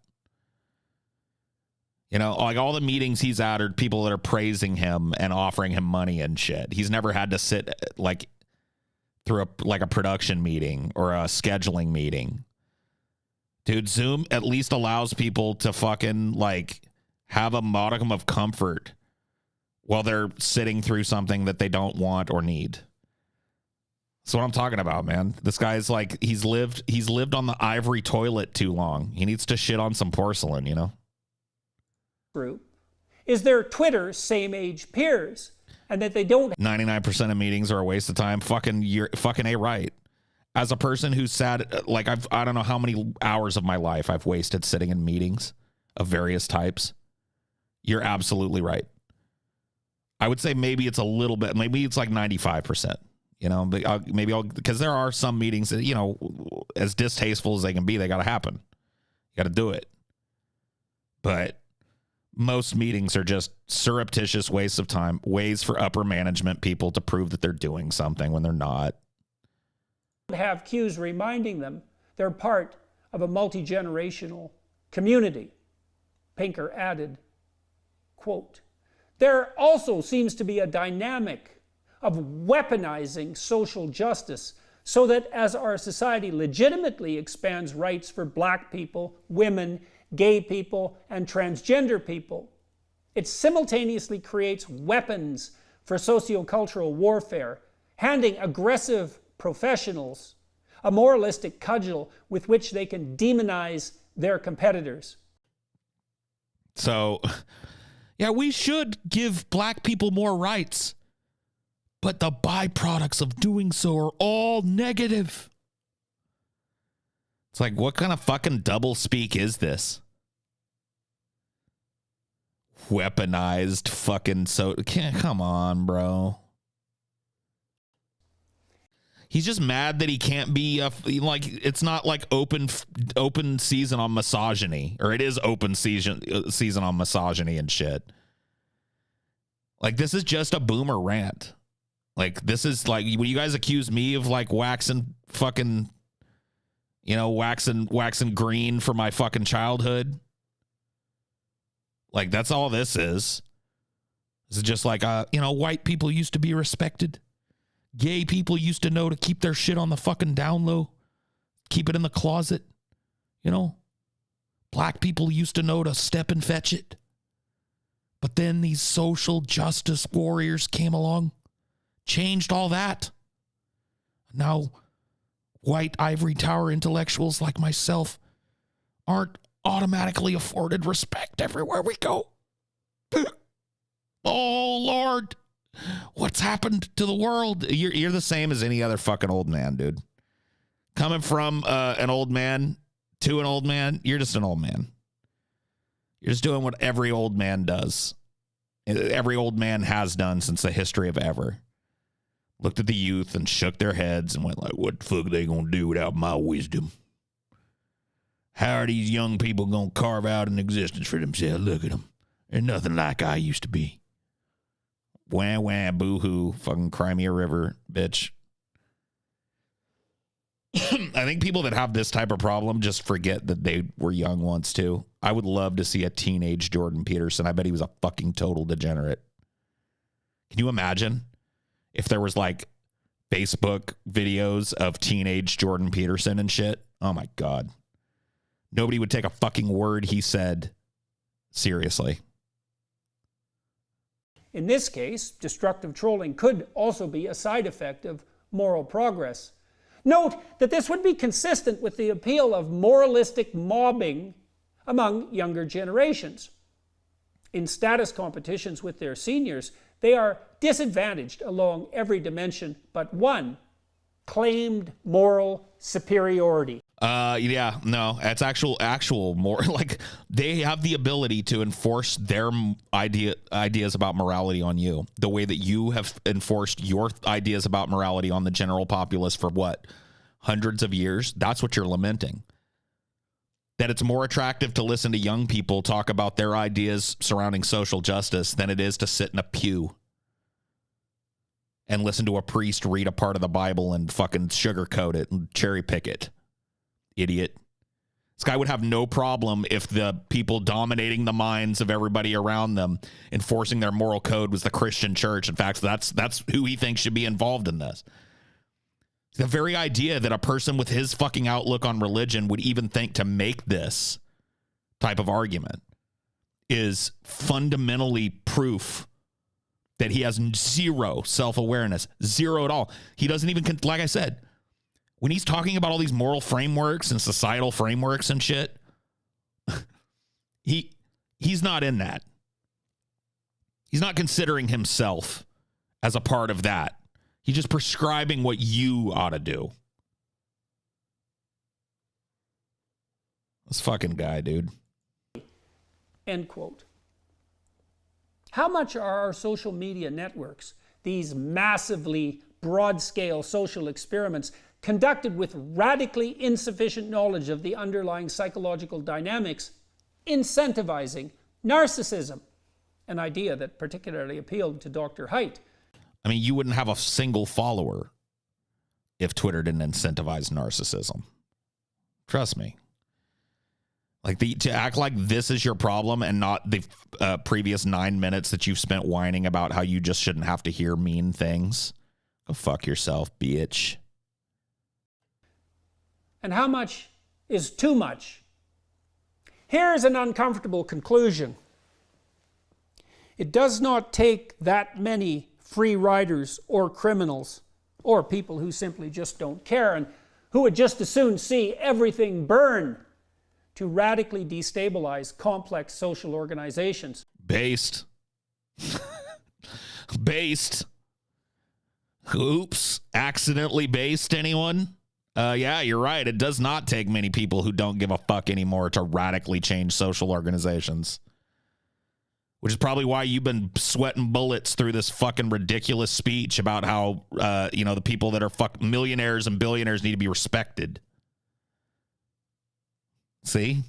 You know, like all the meetings he's at are people that are praising him and offering him money and shit. He's never had to sit, like, through a production meeting or a scheduling meeting. Dude, Zoom at least allows people to fucking, like, have a modicum of comfort while they're sitting through something that they don't want or need. That's what I'm talking about, man. This guy's like, he's lived on the ivory toilet too long. He needs to shit on some porcelain, you know? Group is their Twitter same age peers, and that they don't... 99% of meetings are a waste of time. You're fucking A right. As a person who's sat, like, I don't know how many hours of my life I've wasted sitting in meetings of various types. You're absolutely right. I would say maybe it's a little bit, maybe it's like 95%, you know, because there are some meetings that, you know, as distasteful as they can be, they got to happen. You got to do it. But most meetings are just surreptitious wastes of time, ways for upper management people to prove that they're doing something when they're not. Have cues reminding them they're part of a multi-generational community. Pinker added, quote, there also seems to be a dynamic of weaponizing social justice so that as our society legitimately expands rights for black people, women, gay people, and transgender people, it simultaneously creates weapons for sociocultural warfare, handing aggressive professionals a moralistic cudgel with which they can demonize their competitors. So, yeah, we should give black people more rights, but the byproducts of doing so are all negative. It's like, what kind of fucking double speak is this? Weaponized fucking come on, bro. He's just mad that he can't be like, it's not like open season on misogyny, or it is open season on misogyny and shit. Like, this is just a boomer rant. Like, this is like when you guys accuse me of like waxing fucking, you know, waxing green for my fucking childhood. Like, that's all this is. This is just like, you know, white people used to be respected. Gay people used to know to keep their shit on the fucking down low. Keep it in the closet. You know? Black people used to know to step and fetch it. But then these social justice warriors came along, changed all that. Now, white ivory tower intellectuals like myself aren't automatically afforded respect everywhere we go. Oh, Lord. What's happened to the world? You're the same as any other fucking old man, dude. Coming from an old man to an old man, you're just an old man. You're just doing what every old man does. Every old man has done since the history of ever. Looked at the youth and shook their heads and went like, what the fuck are they going to do without my wisdom? How are these young people going to carve out an existence for themselves? Look at them. They're nothing like I used to be. Wah, wah, boo-hoo, fucking Crimea River, bitch. I think people that have this type of problem just forget that they were young once, too. I would love to see a teenage Jordan Peterson. I bet he was a fucking total degenerate. Can you imagine if there was, like, Facebook videos of teenage Jordan Peterson and shit? Oh, my God. Nobody would take a fucking word he said seriously. In this case, destructive trolling could also be a side effect of moral progress. Note that this would be consistent with the appeal of moralistic mobbing among younger generations. In status competitions with their seniors, they are disadvantaged along every dimension but one: claimed moral superiority. Yeah, no, it's actual more like they have the ability to enforce their ideas about morality on you the way that you have enforced your ideas about morality on the general populace for what, hundreds of years. That's what you're lamenting. That it's more attractive to listen to young people talk about their ideas surrounding social justice than it is to sit in a pew and listen to a priest read a part of the Bible and fucking sugarcoat it and cherry pick it. Idiot. This guy would have no problem if the people dominating the minds of everybody around them, enforcing their moral code, was the Christian church. In fact, that's who he thinks should be involved in this. The very idea that a person with his fucking outlook on religion would even think to make this type of argument is fundamentally proof that he has zero self-awareness, zero at all. He doesn't even, like I said, when he's talking about all these moral frameworks and societal frameworks and shit, he's not in that. He's not considering himself as a part of that. He's just prescribing what you ought to do. This fucking guy, dude. End quote. How much are our social media networks, these massively broad-scale social experiments, conducted with radically insufficient knowledge of the underlying psychological dynamics, incentivizing narcissism, an idea that particularly appealed to Dr. Haidt? I mean, you wouldn't have a single follower if Twitter didn't incentivize narcissism. Trust me. Like, to act like this is your problem and not the previous 9 minutes that you've spent whining about how you just shouldn't have to hear mean things. Go fuck yourself, bitch. And how much is too much? Here's an uncomfortable conclusion. It does not take that many free riders or criminals or people who simply just don't care and who would just as soon see everything burn to radically destabilize complex social organizations. Based. Based. Oops. Accidentally based, anyone? Yeah, you're right. It does not take many people who don't give a fuck anymore to radically change social organizations. Which is probably why you've been sweating bullets through this fucking ridiculous speech about how, the people that are millionaires and billionaires need to be respected. See?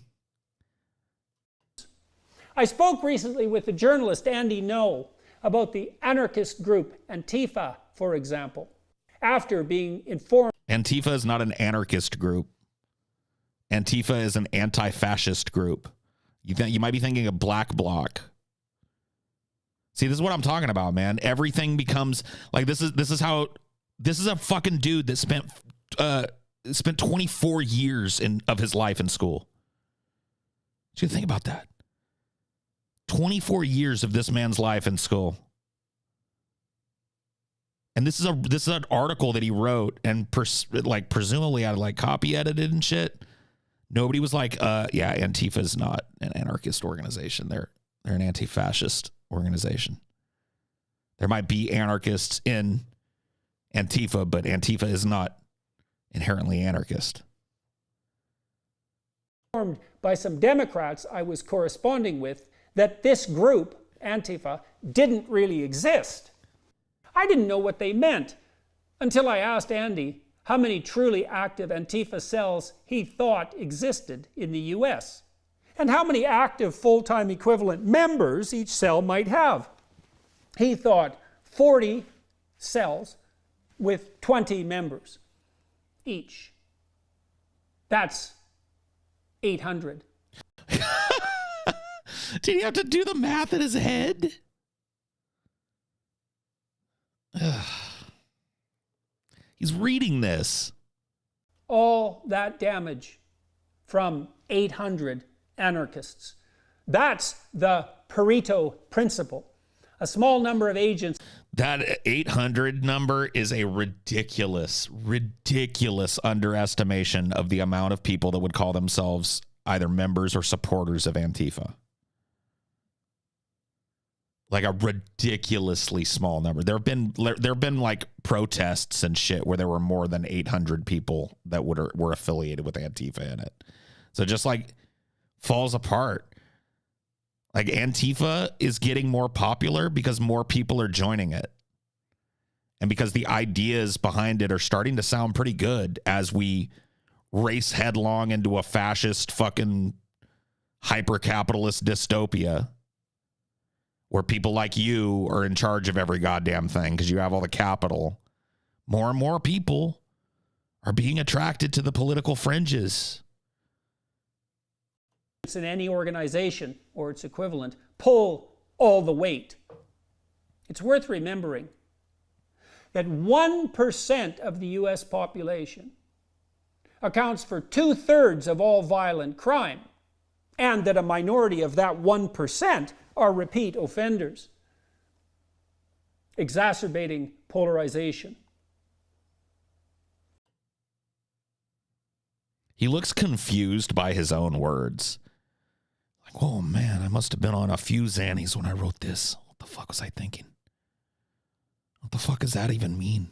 I spoke recently with the journalist Andy Ngo about the anarchist group Antifa, for example, after being informed. Antifa is not an anarchist group. Antifa is an anti-fascist group. You might be thinking of Black Bloc. See, this is what I'm talking about, man. Everything becomes like this is a fucking dude that spent 24 years of his life in school. So you think about that. 24 years of this man's life in school. And this is an article that he wrote and presumably had like copy edited and shit. Nobody was like, yeah, Antifa is not an anarchist organization. They're an anti-fascist organization. There might be anarchists in Antifa, but Antifa is not inherently anarchist. Informed by some Democrats I was corresponding with that this group, Antifa, didn't really exist. I didn't know what they meant until I asked Andy how many truly active Antifa cells he thought existed in the US, and how many active full-time equivalent members each cell might have. He thought 40 cells with 20 members each. That's 800. Did he have to do the math in his head? He's reading this. All that damage from 800 anarchists. That's the Pareto principle. A small number of agents. That 800 number is a ridiculous underestimation of the amount of people that would call themselves either members or supporters of Antifa. Like a ridiculously small number. There have been like protests and shit where there were more than 800 people that were affiliated with Antifa in it. So just like falls apart. Like Antifa is getting more popular because more people are joining it. And because the ideas behind it are starting to sound pretty good as we race headlong into a fascist fucking hyper-capitalist dystopia where people like you are in charge of every goddamn thing because you have all the capital. More and more people are being attracted to the political fringes. In any organization or its equivalent pull all the weight. It's worth remembering that 1% of the US population accounts for 2/3 of all violent crime, and that a minority of that 1% are repeat offenders, exacerbating polarization. He looks confused by his own words. Like, oh man, I must have been on a few Xannies when I wrote this. What the fuck was I thinking? What the fuck does that even mean?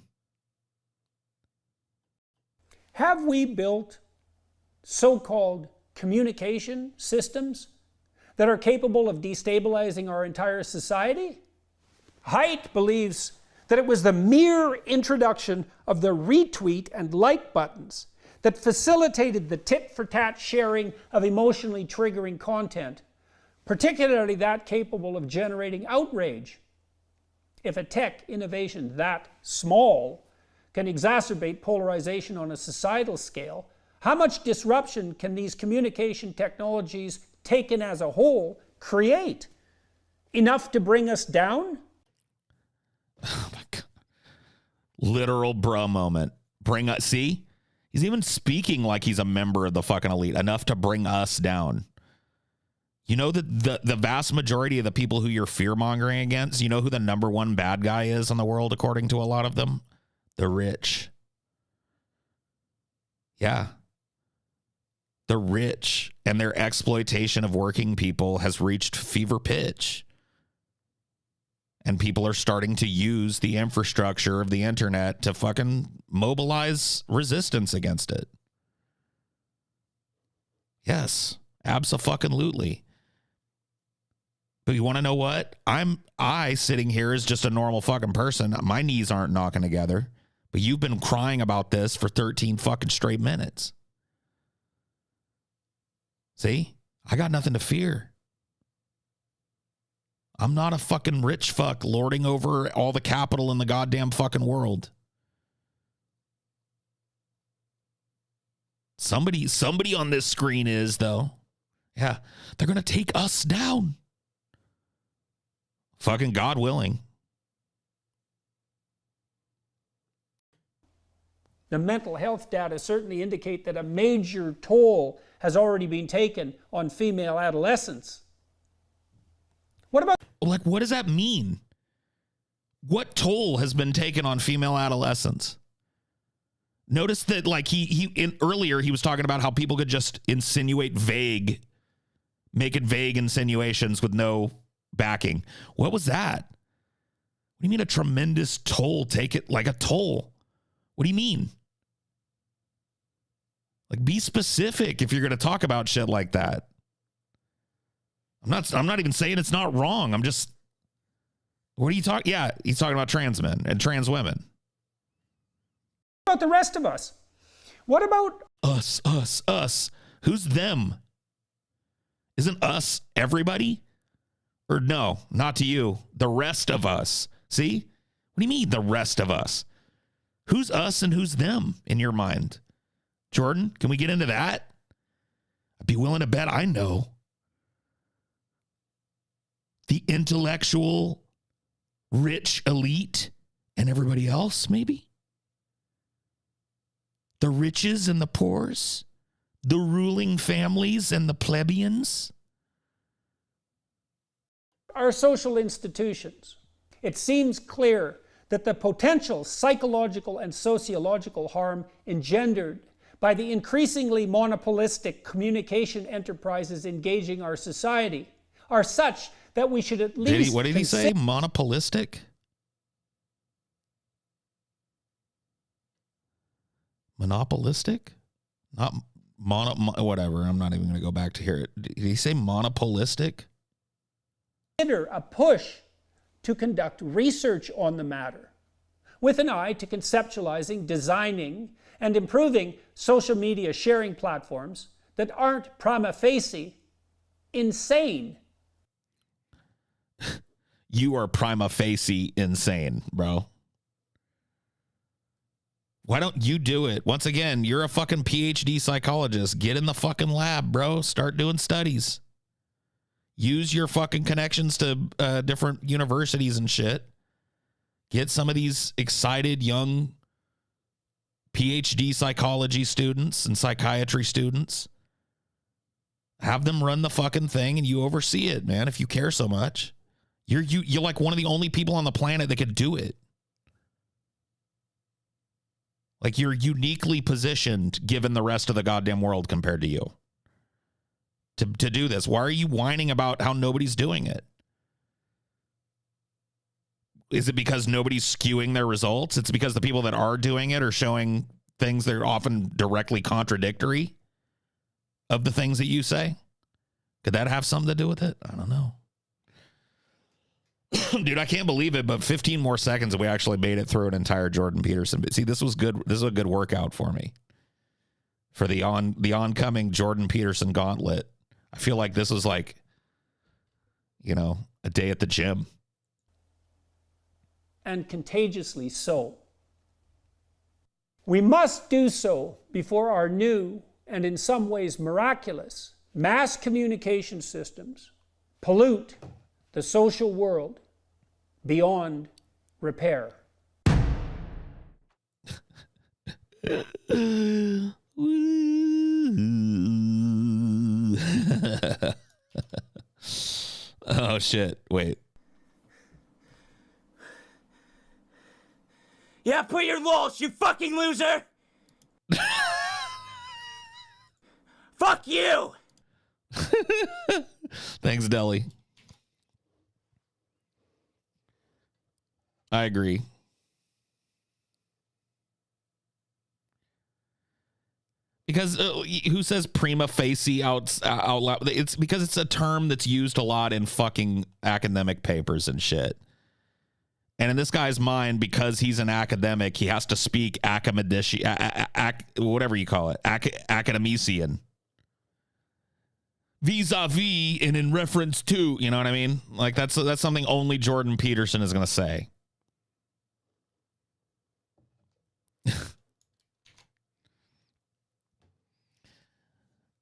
Have we built so-called communication systems that are capable of destabilizing our entire society? Haidt believes that it was the mere introduction of the retweet and like buttons that facilitated the tit-for-tat sharing of emotionally triggering content, particularly that capable of generating outrage. If a tech innovation that small can exacerbate polarization on a societal scale, how much disruption can these communication technologies taken as a whole create? Enough to bring us down? Oh my God. Literal bro moment. Bring us, see? He's even speaking like he's a member of the fucking elite. Enough to bring us down. You know that the vast majority of the people who you're fear-mongering against, you know who the number one bad guy is in the world, according to a lot of them? The rich. Yeah. The rich and their exploitation of working people has reached fever pitch. And people are starting to use the infrastructure of the internet to fucking mobilize resistance against it. Yes, abso-fucking-lutely. But you want to know what? I sitting here as just a normal fucking person. My knees aren't knocking together. But you've been crying about this for 13 fucking straight minutes. See? I got nothing to fear. I'm not a fucking rich fuck lording over all the capital in the goddamn fucking world. Somebody on this screen is, though. Yeah, they're going to take us down. Fucking God willing. The mental health data certainly indicate that a major toll has already been taken on female adolescents. What about... Like, what does that mean? What toll has been taken on female adolescents? Notice that, like, earlier he was talking about how people could just make it vague insinuations with no backing. What was that? What do you mean a tremendous toll? Take it like a toll. What do you mean? Like, be specific if you're going to talk about shit like that. I'm not even saying it's not wrong. I'm just, what are you talking? Yeah, he's talking about trans men and trans women. What about the rest of us? What about us? Who's them? Isn't us everybody? Or no, not to you. The rest of us. See? What do you mean, the rest of us? Who's us and who's them in your mind? Jordan, can we get into that? I'd be willing to bet I know. The intellectual, rich elite and everybody else, maybe? The riches and the poors? The ruling families and the plebeians? our social institutions? It seems clear that the potential psychological and sociological harm engendered by the increasingly monopolistic communication enterprises engaging our society are such that we should at least... What did he say? Monopolistic? Monopolistic? Not whatever. I'm not even going to go back to hear it. Did he say monopolistic? Consider a push to conduct research on the matter with an eye to conceptualizing, designing, and improving social media sharing platforms that aren't prima facie insane. You are prima facie insane, bro. Why don't you do it? Once again, you're a fucking PhD psychologist. Get in the fucking lab, bro. Start doing studies. Use your fucking connections to different universities and shit. Get some of these excited young PhD psychology students and psychiatry students. Have them run the fucking thing and you oversee it, man, if you care so much. You're like one of the only people on the planet that could do it. Like, you're uniquely positioned given the rest of the goddamn world compared to you to do this. Why are you whining about how nobody's doing it? Is it because nobody's skewing their results? It's because the people that are doing it are showing things that are often directly contradictory of the things that you say? Could that have something to do with it? I don't know. Dude, I can't believe it, but 15 more seconds and we actually made it through an entire Jordan Peterson. But see, this was good. This is a good workout for me. For the oncoming Jordan Peterson gauntlet. I feel like this was like, you know, a day at the gym. And contagiously so. We must do so before our new and in some ways miraculous mass communication systems pollute the social world beyond repair. Oh, shit. Wait. Yeah, put your lols, you fucking loser! Fuck you! Thanks, Deli. I agree. Because who says prima facie out loud? It's because it's a term that's used a lot in fucking academic papers and shit. And in this guy's mind, because he's an academic, he has to speak whatever you call it, academician. Vis-a-vis and in reference to, you know what I mean? Like that's something only Jordan Peterson is going to say.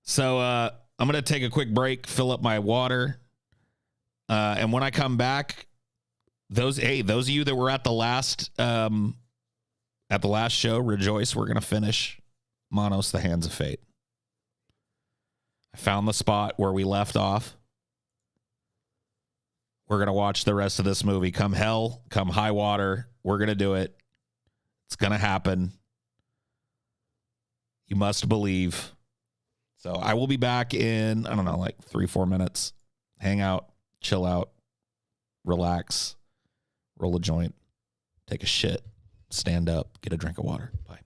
So I'm going to take a quick break, fill up my water. And when I come back, those of you that were at the last at the last show, Rejoice, we're going to finish Manos, The Hands of Fate. I found the spot where we left off. We're going to watch the rest of this movie. Come hell, come high water. We're going to do it. It's going to happen. You must believe. So I will be back in, I don't know, like 3-4 minutes. Hang out, chill out, relax, roll a joint, take a shit, stand up, get a drink of water. Bye.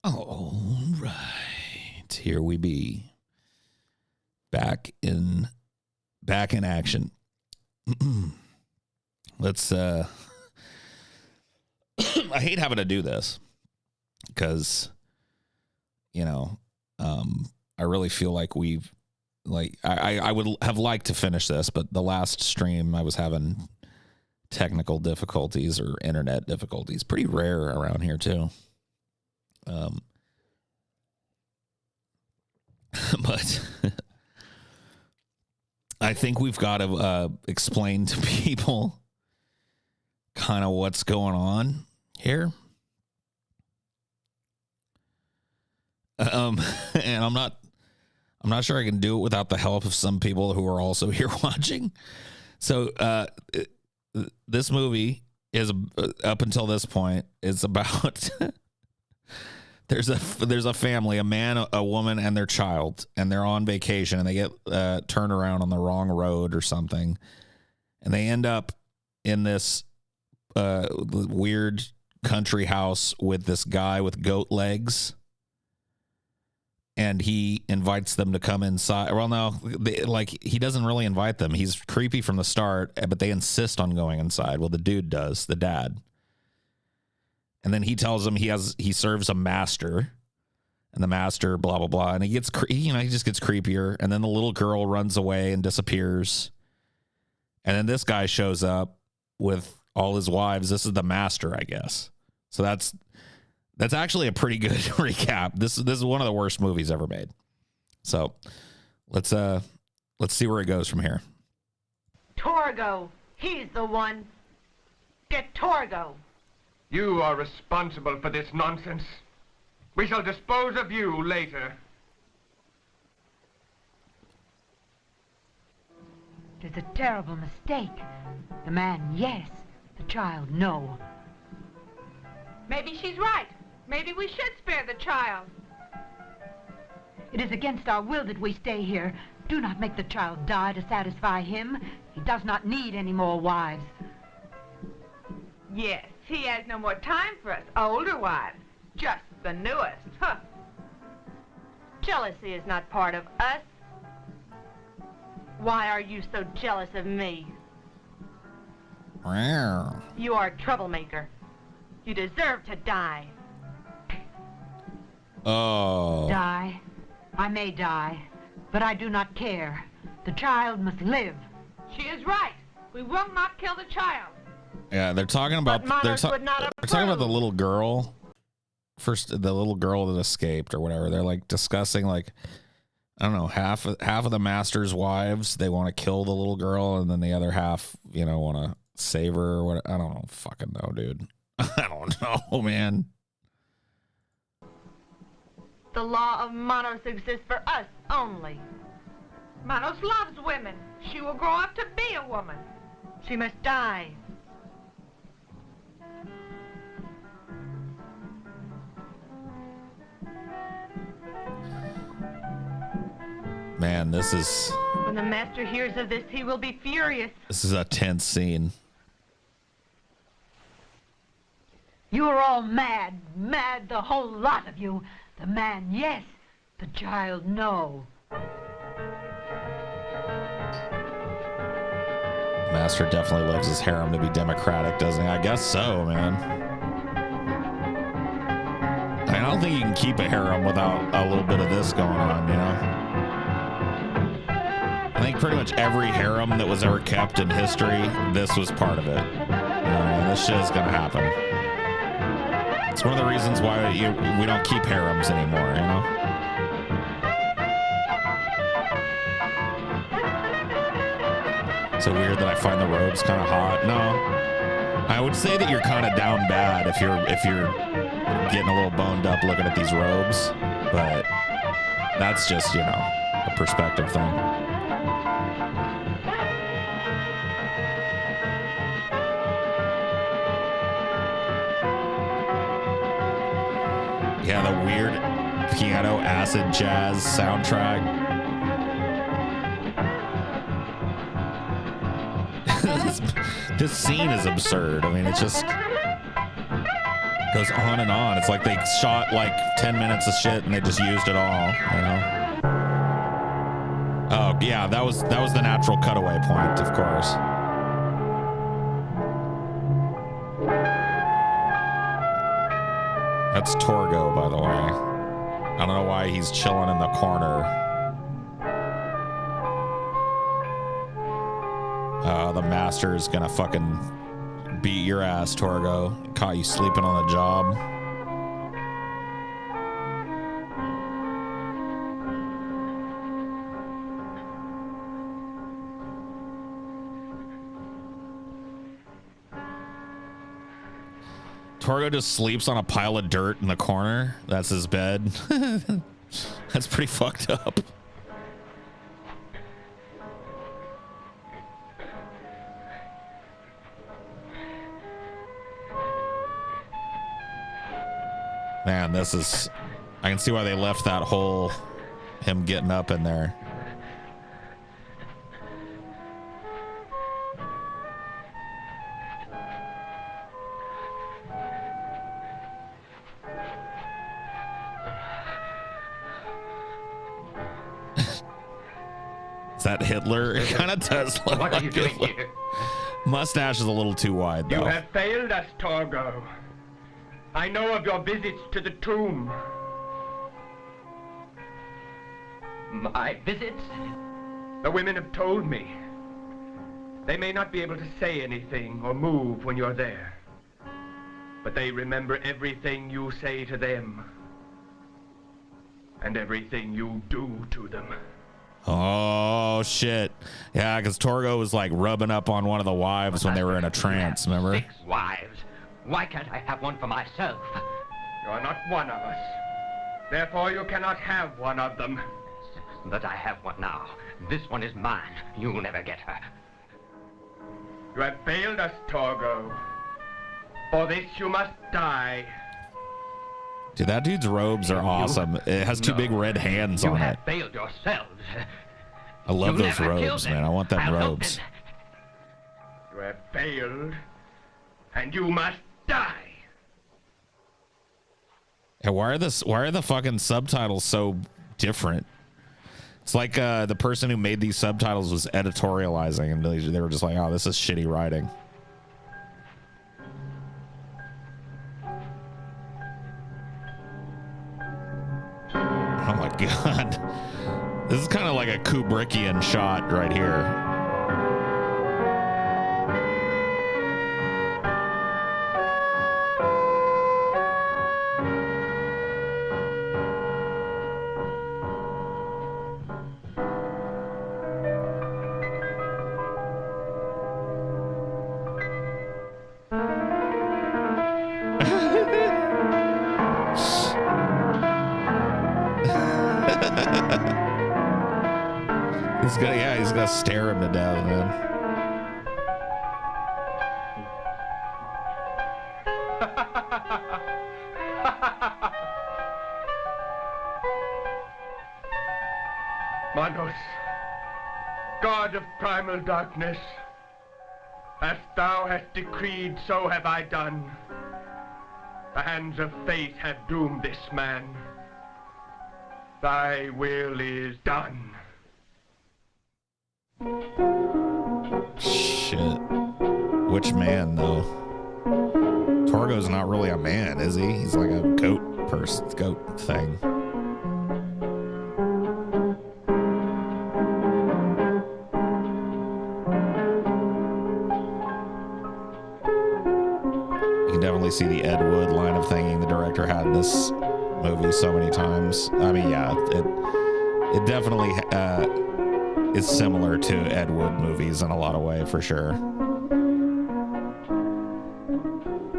All right, here we be. Back in action. Let's I hate having to do this because I really feel like I would have liked to finish this, but the last stream I was having technical difficulties or internet difficulties, pretty rare around here too. But I think we've got to explain to people kind of what's going on here. And I'm not sure I can do it without the help of some people who are also here watching. So this movie is, up until this point, is about there's a family, a man, a woman, and their child, and they're on vacation, and they get turned around on the wrong road or something, and they end up in this weird country house with this guy with goat legs. And he invites them to come inside. Well, no, he doesn't really invite them. He's creepy from the start, but they insist on going inside. Well, the dude does, the dad. And then he tells them he serves a master, and the master, blah, blah, blah. And he gets, he just gets creepier. And then the little girl runs away and disappears. And then this guy shows up with all his wives. This is the master, I guess. So that's actually a pretty good recap. This is one of the worst movies ever made. So let's see where it goes from here. Torgo, he's the one. Get Torgo. You are responsible for this nonsense. We shall dispose of you later. It's a terrible mistake. The man, yes. The child, no. Maybe she's right. Maybe we should spare the child. It is against our will that we stay here. Do not make the child die to satisfy him. He does not need any more wives. Yes, he has no more time for us older wives. Just the newest. Huh. Jealousy is not part of us. Why are you so jealous of me? Wow. You are a troublemaker. You deserve to die. Oh. Die? I may die, but I do not care. The child must live. She is right. We will not kill the child. Yeah, they're talking about But Manos would not they're talking about the approve. little girl. First, the little girl that escaped or whatever. They're like discussing I don't know, half of the master's wives, they want to kill the little girl, and then the other half, want to save her or what. I don't fucking know, dude. I don't know, man. The law of Manos exists for us only. Manos loves women. She will grow up to be a woman. She must die. Man, this is When the master hears of this, he will be furious. a tense scene. You are all mad, the whole lot of you. The man, yes. The child, no. Master definitely loves his harem to be democratic, doesn't he? I guess so, man. I don't think you can keep a harem without a little bit of this going on, I think pretty much every harem that was ever kept in history, this was part of it. This shit is gonna happen. It's one of the reasons why we don't keep harems anymore, So weird that I find the robes kind of hot. No, I would say that you're kind of down bad if you're getting a little boned up looking at these robes, but that's just a perspective thing. Yeah, the weird piano acid jazz soundtrack. this scene is absurd. I mean, it's just Goes on and on. It's like they shot like 10 minutes of shit and they just used it all, you know? Oh yeah, that was the natural cutaway point, of course. That's Torgo, by the way. I don't know why he's chilling in the corner. The master's gonna fucking beat your ass, Torgo. Caught you sleeping on the job. Torgo just sleeps on a pile of dirt in the corner. That's his bed. That's pretty fucked up. Man, this is... I can see why they left that whole... him getting up in there. Is that Hitler? It kind of does look What like are you doing Hitler. here? Mustache is a little too wide, You though. have failed us, Torgo. I know of your visits to the tomb. My visits? The women have told me. They may not be able to say anything or move when you're there. But they remember everything you say to them. And everything you do to them. Oh, shit. Yeah, because Torgo was like rubbing up on one of the wives when they were in a trance, remember? 6 wives. Why can't I have one for myself? You are not one of us. Therefore, you cannot have one of them. But I have one now. This one is mine. You'll never get her. You have failed us, Torgo. For this you must die. Dude, that dude's robes are awesome. It has two big red hands You on have it. failed yourselves. I love You those never killed robes, them. man. I want them I'll help robes. them. You have failed. And you must die. And why are the fucking subtitles so different? It's like the person who made these subtitles was editorializing, and they were just like, "Oh, this is shitty writing." Oh my god, this is kind of like a Kubrickian shot right here. He's gonna stare him to death, man. Manos, God of primal darkness, as thou hast decreed, so have I done. The hands of fate have doomed this man. Thy will is done. Shit. Which man, though? Torgo's not really a man, is he? He's like a goat thing. You can definitely see the Ed Wood line of thinking the director had in this movie so many times. I mean, yeah, it definitely is similar to Ed Wood movies in a lot of ways, for sure.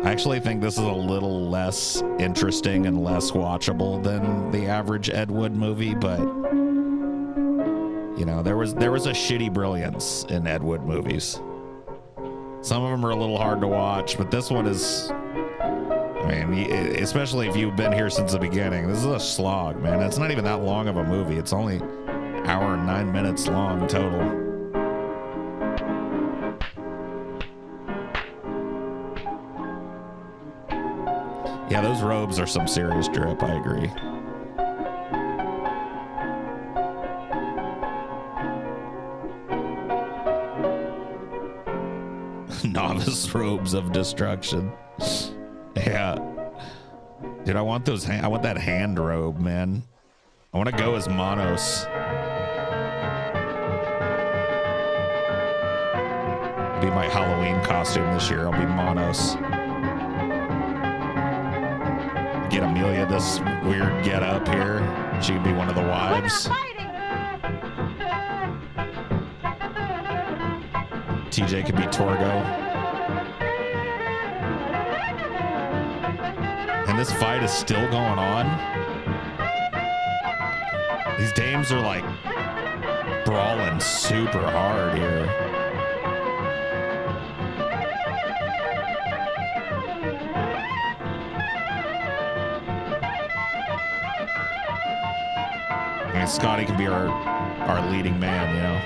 I actually think this is a little less interesting and less watchable than the average Ed Wood movie, but you know, there was a shitty brilliance in Ed Wood movies. Some of them are a little hard to watch, but this one is, I mean, especially if you've been here since the beginning, this is a slog, man. It's not even that long of a movie. It's only an hour and 9 minutes long total. Yeah, those robes are some serious drip, I agree. Novice robes of destruction. Yeah. Dude, I want those I want that hand robe, man. I want to go as Manos. Be my Halloween costume this year. I'll be Manos. Get Amelia this weird get up here. She could be one of the wives. TJ could be Torgo. And this fight is still going on. These dames are like brawling super hard here. I mean, Scotty can be our leading man, you know.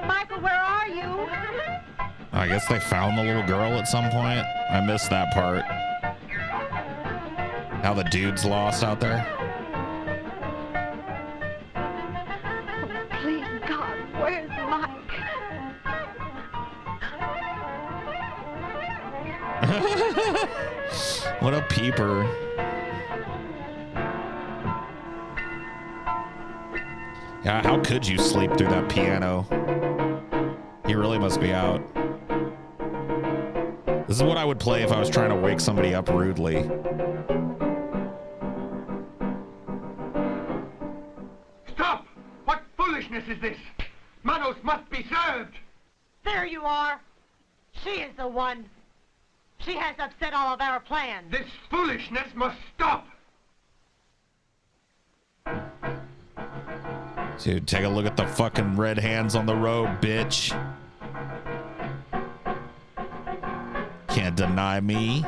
Michael, where are you? I guess they found the little girl at some point. I missed that part. How the dude's lost out there. Please, God, where's Mike? What a peeper. Yeah, how could you sleep through that piano? He really must be out. This is what I would play if I was trying to wake somebody up rudely. Stop! What foolishness is this? Manos must be served! There you are. She is the one. She has upset all of our plans. This foolishness must stop! Dude, take a look at the fucking red hands on the robe, bitch. Can't deny me.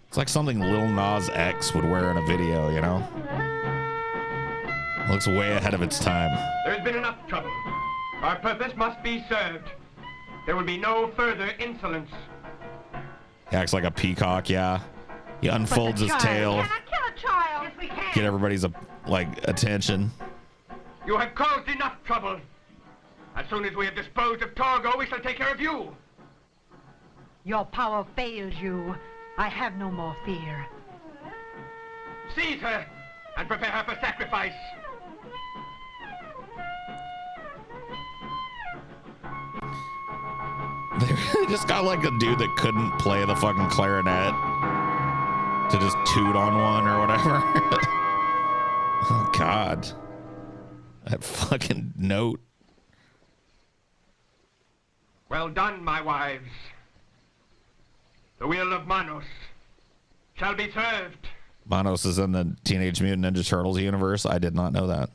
It's like something Lil Nas X would wear in a video, you know? Looks way ahead of its time. There's been enough trouble. Our purpose must be served. There will be no further insolence. He acts like a peacock, yeah. He unfolds his tail. Can I kill a child? Yes, we can. Get everybody's attention. You have caused enough trouble. As soon as we have disposed of Torgo, we shall take care of you. Your power fails you. I have no more fear. Seize her and prepare her for sacrifice. They just got like a dude that couldn't play the fucking clarinet to just toot on one or whatever. Oh, God. That fucking note. Well done, my wives. The will of Manos shall be served. Manos is in the Teenage Mutant Ninja Turtles universe. I did not know that.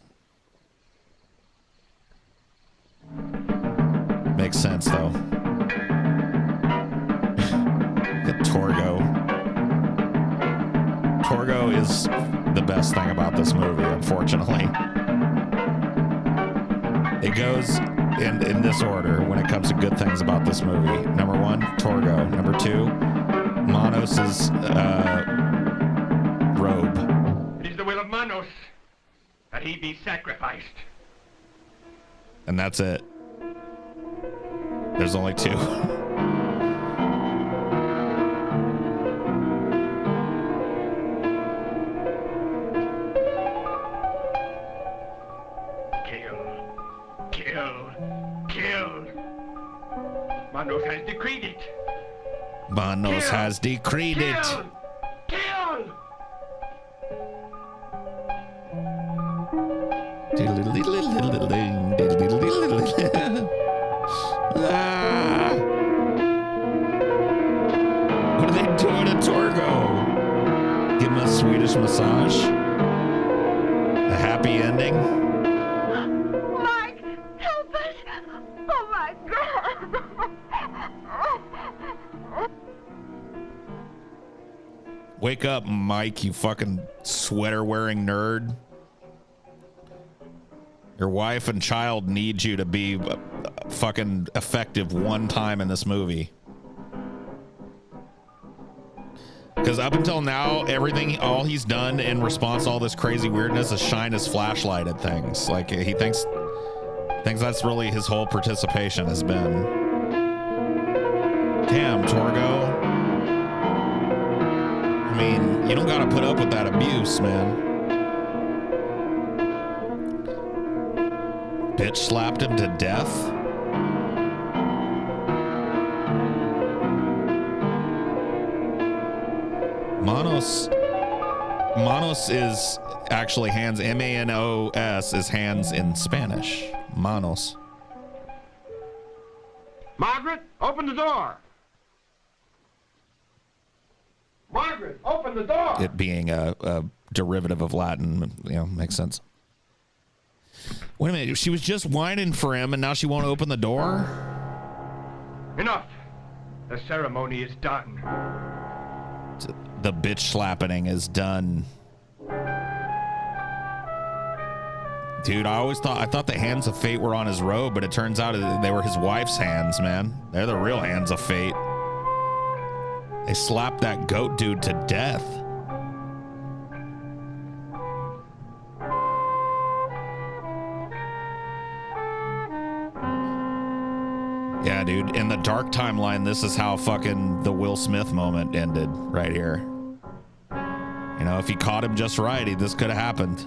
Makes sense, though. Look at Torgo. Torgo is the best thing about this movie, unfortunately. It goes in this order when it comes to good things about this movie. Number one, Torgo. Number two, Manos' robe. It is the will of Manos that he be sacrificed. And that's it. There's only two. Kill. Manos has decreed it. Manos has decreed it. Kill! Ah. What are they doing to Torgo? Give him a Swedish massage? A happy ending? Mike, help us! Wake up, Mike, you fucking sweater-wearing nerd. Your wife and child need you to be fucking effective one time in this movie. Because up until now, all he's done in response to all this crazy weirdness is shine his flashlight at things. Like, he thinks that's really his whole participation has been. Damn, Torgo. I mean, you don't gotta put up with that abuse, man. Bitch slapped him to death. Manos is actually hands. M-A-N-O-S is hands in Spanish. Manos. Margaret, open the door. Margaret, open the door. It being a derivative of Latin, makes sense. Wait a minute, she was just whining for him and now she won't open the door? Enough. The ceremony is done. The bitch slapping is done. Dude, I thought the hands of fate were on his robe, but it turns out they were his wife's hands, man. They're the real hands of fate. They slapped that goat dude to death. Yeah, dude, in the dark timeline, this is how fucking the Will Smith moment ended right here. If he caught him just right, this could have happened.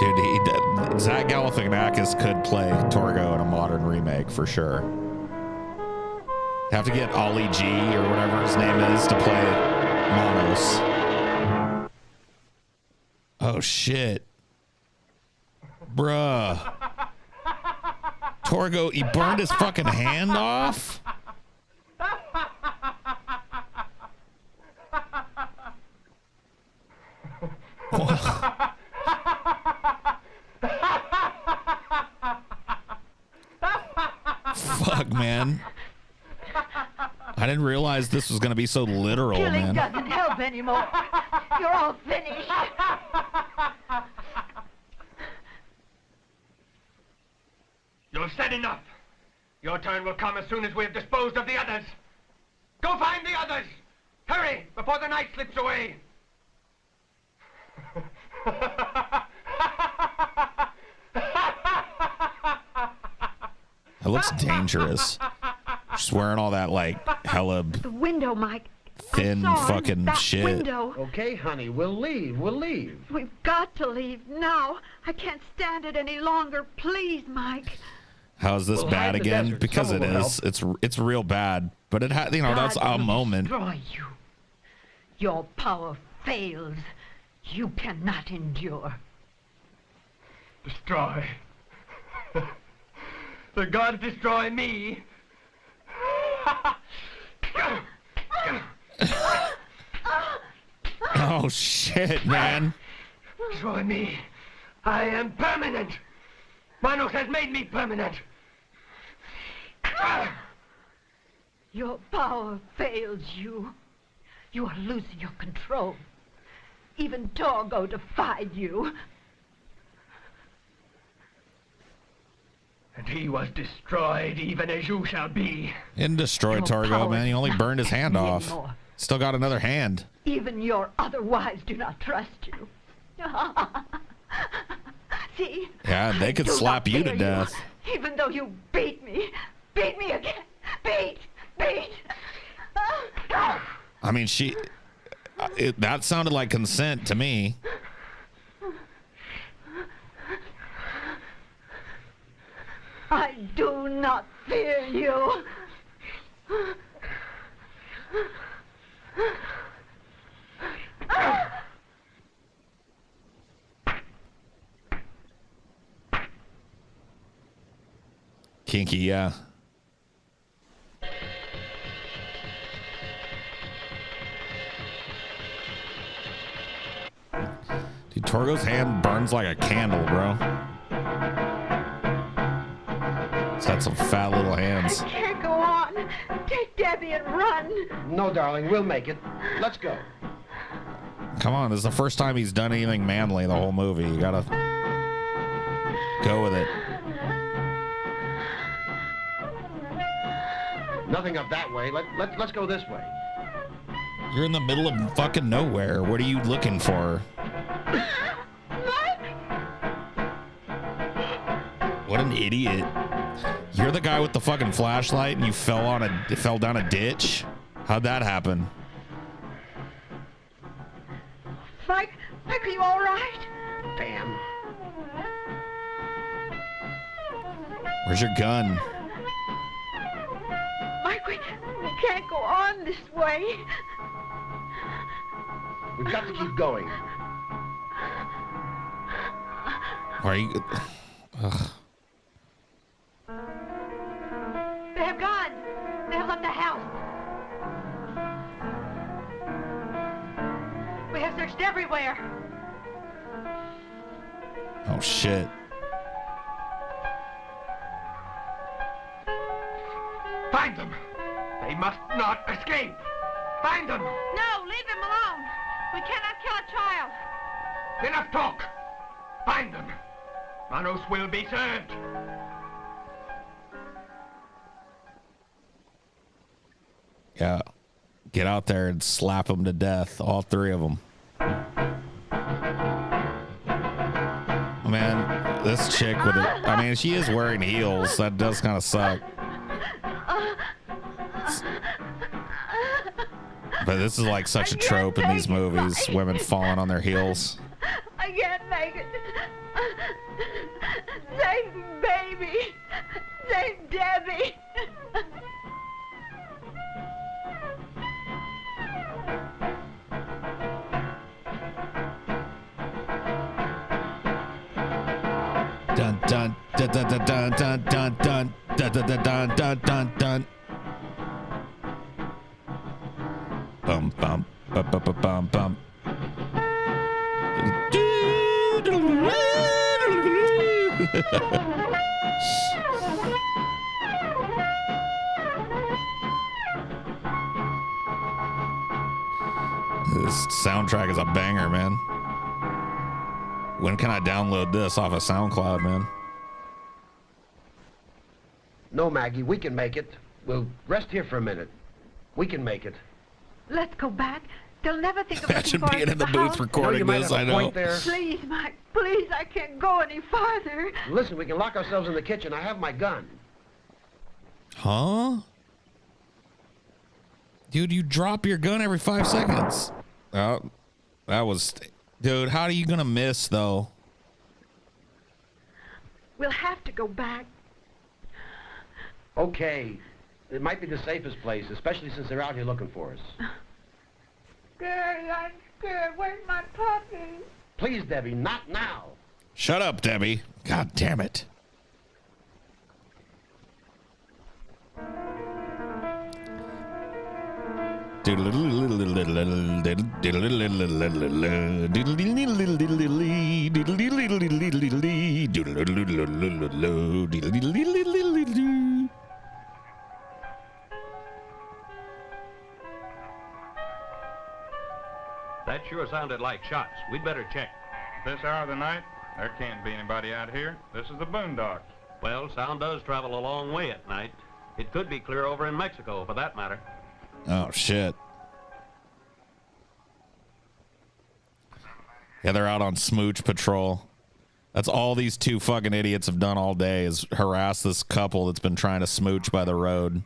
Dude, Zach Galifianakis could play Torgo in a modern remake for sure. Have to get Ollie G or whatever his name is to play Manos. Oh shit. Bruh. Torgo, he burned his fucking hand off? Fuck, man. I didn't realize this was going to be so literal, Killing man. doesn't help anymore. You're all finished. You've said enough. Your turn will come as soon as we have disposed of the others. Go find the others. Hurry, before the night slips away. It looks dangerous. Just wearing all that, like, hella The window, Mike. thin fucking that shit. Window. Okay, honey, we'll leave. We'll leave. We've got to leave now. I can't stand it any longer. Please, Mike. How is this We'll bad hide in the again? desert. Because it Someone will is. It's real bad. But it had, that's God a will moment. Destroy you. Your power fails. You cannot endure. Destroy. The gods destroy me. Oh shit, man. Destroy me. I am permanent. Manos has made me permanent. Your power fails you. You are losing your control. Even Torgo defied you. And he was destroyed even as you shall be. He didn't destroy Your Torgo, power man. He only does not burned his affect hand me off. anymore. Still got another hand. Even your other wives do not trust you. See? Yeah, they could I do slap not you to fear death. Even though you beat me. Beat me again. Beat. I mean, that sounded like consent to me. I do not fear you. Kinky, yeah. Dude, Torgo's hand burns like a candle, bro. He's got some fat little hands. I can't go on. Take Debbie and run. No, darling, we'll make it. Let's go. Come on, this is the first time he's done anything manly the whole movie. You gotta go with it. Nothing up that way. Let's go this way. You're in the middle of fucking nowhere. What are you looking for? What an idiot. You're the guy with the fucking flashlight and you fell down a ditch? How'd that happen? Mike, are you all right? Damn. Where's your gun? Mike, we can't go on this way. We've got to keep going. Why are you... Ugh. They have gone. They have left the house. We have searched everywhere. Oh, shit. Find them! They must not escape! Find them! No, leave him alone. We cannot kill a child. Enough talk! Find them! Manos will be served! Yeah. Get out there and slap them to death. All three of them. Man, this chick with it. I mean, she is wearing heels. That does kind of suck. But this is like such a trope in these movies. Women falling on their heels. I can't make it. Save baby. Save Debbie. Dun dun dun dun dun dun dun dun dun dun dun dun dun dun dun. Bum bum bum bum bum bum bum. This soundtrack is a banger, man. When can I download this off of SoundCloud, man? No, Maggie, we can make it. We'll rest here for a minute. We can make it. Let's go back. They'll never think of Imagine looking for being us in the at booth house. recording this, I know. Point there. Please, Mike, please, I can't go any farther. Listen, we can lock ourselves in the kitchen. I have my gun. Huh? Dude, you drop your gun every 5 seconds. Oh, that was... Dude, how are you gonna miss, though? We'll have to go back. Okay. It might be the safest place, especially since they're out here looking for us. Daddy, I'm scared. Where's my puppy? Please, Debbie, not now. Shut up, Debbie. God damn it. That sure sounded like shots. We'd better check. This hour of the night, there can't be anybody out here. This is the boondocks. Well, sound does travel a long way at night. It could be clear over in Mexico, for that matter. Oh, shit. Yeah, they're out on smooch patrol. That's all these two fucking idiots have done all day is harass this couple that's been trying to smooch by the road.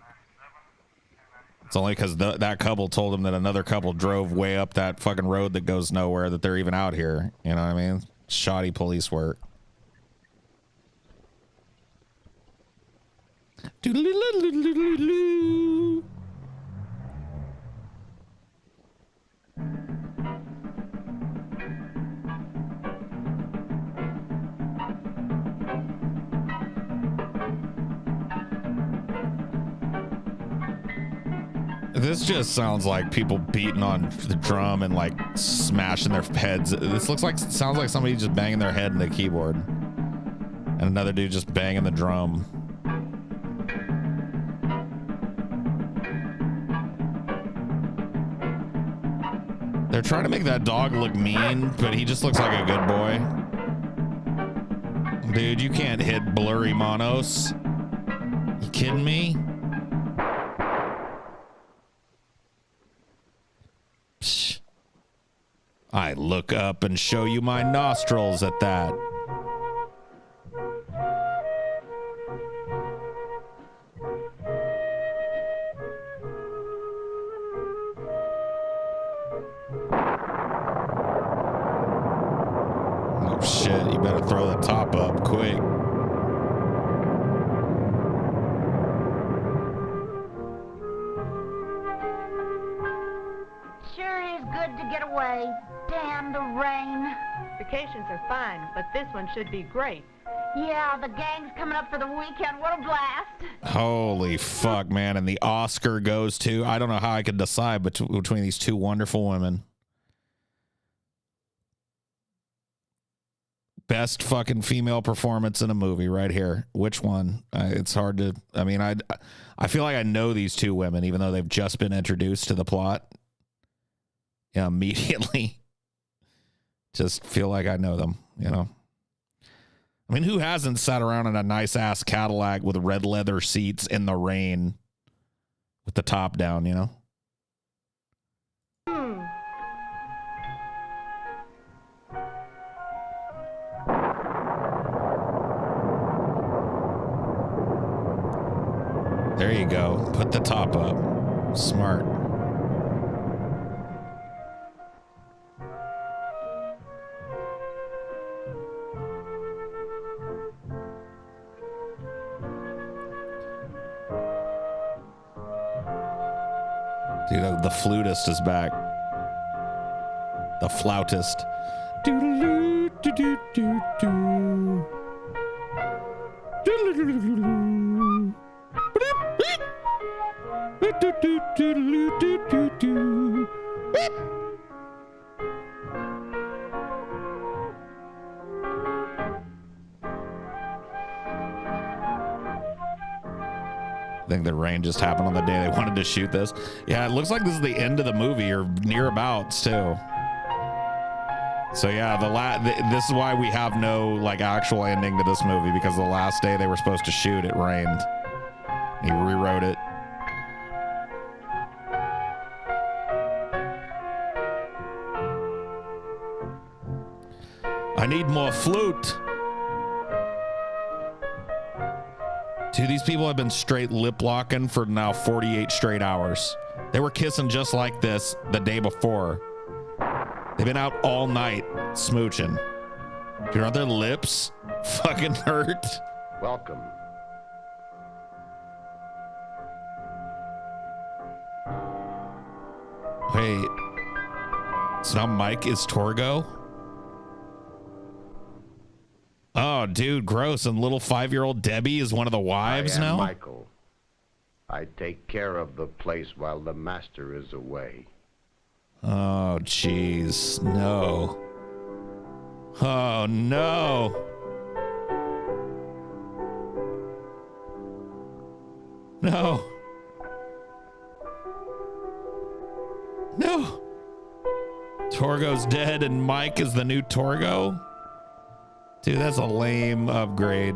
It's only because that couple told them that another couple drove way up that fucking road that goes nowhere that they're even out here. You know what I mean? Shoddy police work. This just sounds like people beating on the drum and like smashing their heads. This sounds like somebody just banging their head in the keyboard. And another dude just banging the drum. They're trying to make that dog look mean, but he just looks like a good boy. Dude, you can't hit blurry monos. You kidding me? Psh. I look up and show you my nostrils at that. Oh shit, you better throw the top up quick. Sure is good to get away. Damn the rain. Vacations are fine, but this one should be great. Yeah, the gang's coming up for the weekend. What a blast. Holy fuck, man. And the Oscar goes to, I don't know how I could decide between these two wonderful women. Best fucking female performance in a movie right here. Which one? It's hard to, I mean, I feel like I know these two women, even though they've just been introduced to the plot. Yeah, immediately. Just feel like I know them, you know? I mean, who hasn't sat around in a nice ass Cadillac with red leather seats in the rain with the top down, you know? There you go. Put the top up. Smart. Dude, the flutist is back. The flautist. Doodaloo, doo-doo-doo-doo. Doodaloo-doo-doo-doo. Do-do-do-do-do-do-do. I think the rain just happened on the day they wanted to shoot this. Yeah, it looks like this is the end of the movie or nearabouts too. So yeah, this is why we have no like actual ending to this movie, because the last day they were supposed to shoot, it rained. He rewrote it. I need more flute. Dude, these people have been straight lip locking for now 48 straight hours. They were kissing just like this the day before. They've been out all night smooching. Dude, aren't their lips fucking hurt? Welcome. Wait. So now Mike is Torgo? Oh, dude, gross. And little 5-year-old Debbie is one of the wives I am now? Michael. I take care of the place while the master is away. Oh, jeez. No. Oh, no. No. No. Torgo's dead and Mike is the new Torgo? Dude, that's a lame upgrade.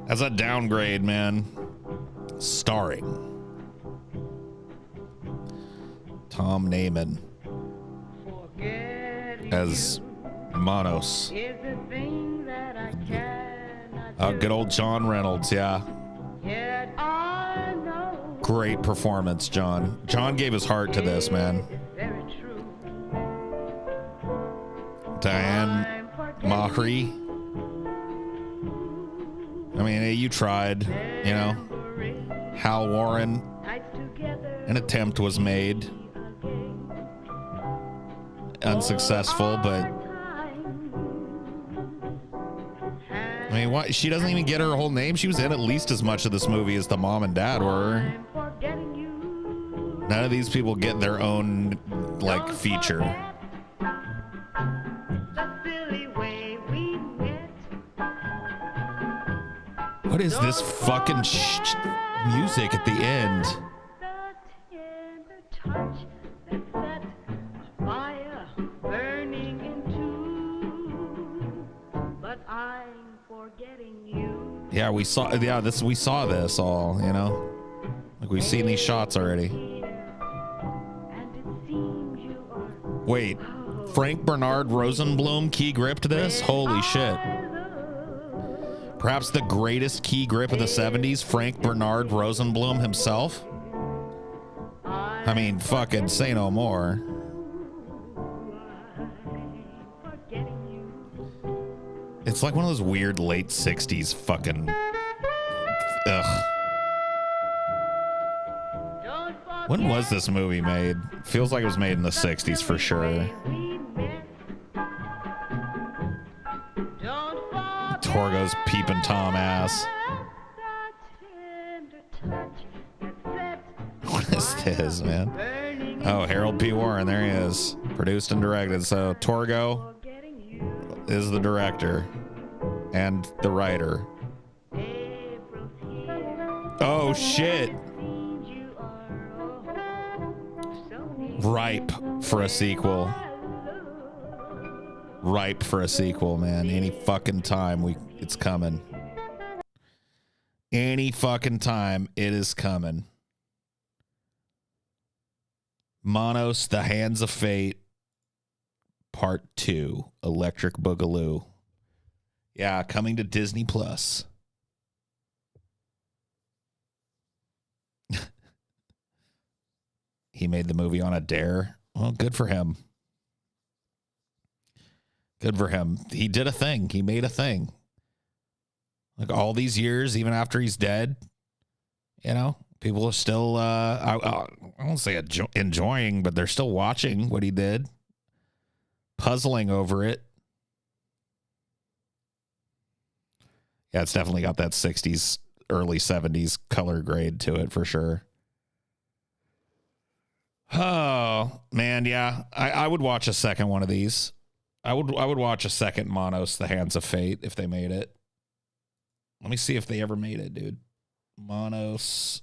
That's a downgrade, man. Starring Tom Naiman as Monos. Good old John Reynolds, yeah. Great performance, John. John gave his heart to this, man. Diane Mahri. I mean, you tried, you know. Hal Warren. An attempt was made. Unsuccessful, but mean, what? She doesn't even get her whole name. She was in at least as much of this movie as the mom and dad were. None of these people get their own, like, feature. What is this fucking music at the end? Yeah, we saw this all, you know? Like, we've seen these shots already. Wait, Frank Bernard Rosenblum key gripped this? Holy shit. Perhaps the greatest key grip of the 70s, Frank Bernard Rosenblum himself? I mean, fucking say no more. It's like one of those weird late 60s fucking... Ugh. When was this movie made? Feels like it was made in the 60s for sure. Torgo's peeping Tom ass. What is this, man? Oh, Harold P. Warren, there he is. Produced and directed. So Torgo is the director and the writer. Oh, shit. Ripe for a sequel. Ripe for a sequel, man. Any fucking time it's coming. Any fucking time it is coming. Manos, The Hands of Fate, Part 2, Electric Boogaloo. Yeah, coming to Disney Plus. He made the movie on a dare. Well, good for him. Good for him. He did a thing. He made a thing. Like all these years, even after he's dead, you know, people are still, I won't say enjoying, but they're still watching what he did, puzzling over it. Yeah, it's definitely got that 60s, early 70s color grade to it for sure. Oh, man, yeah. I would watch a second one of these. I would watch a second Manos, The Hands of Fate, if they made it. Let me see if they ever made it, dude. Manos.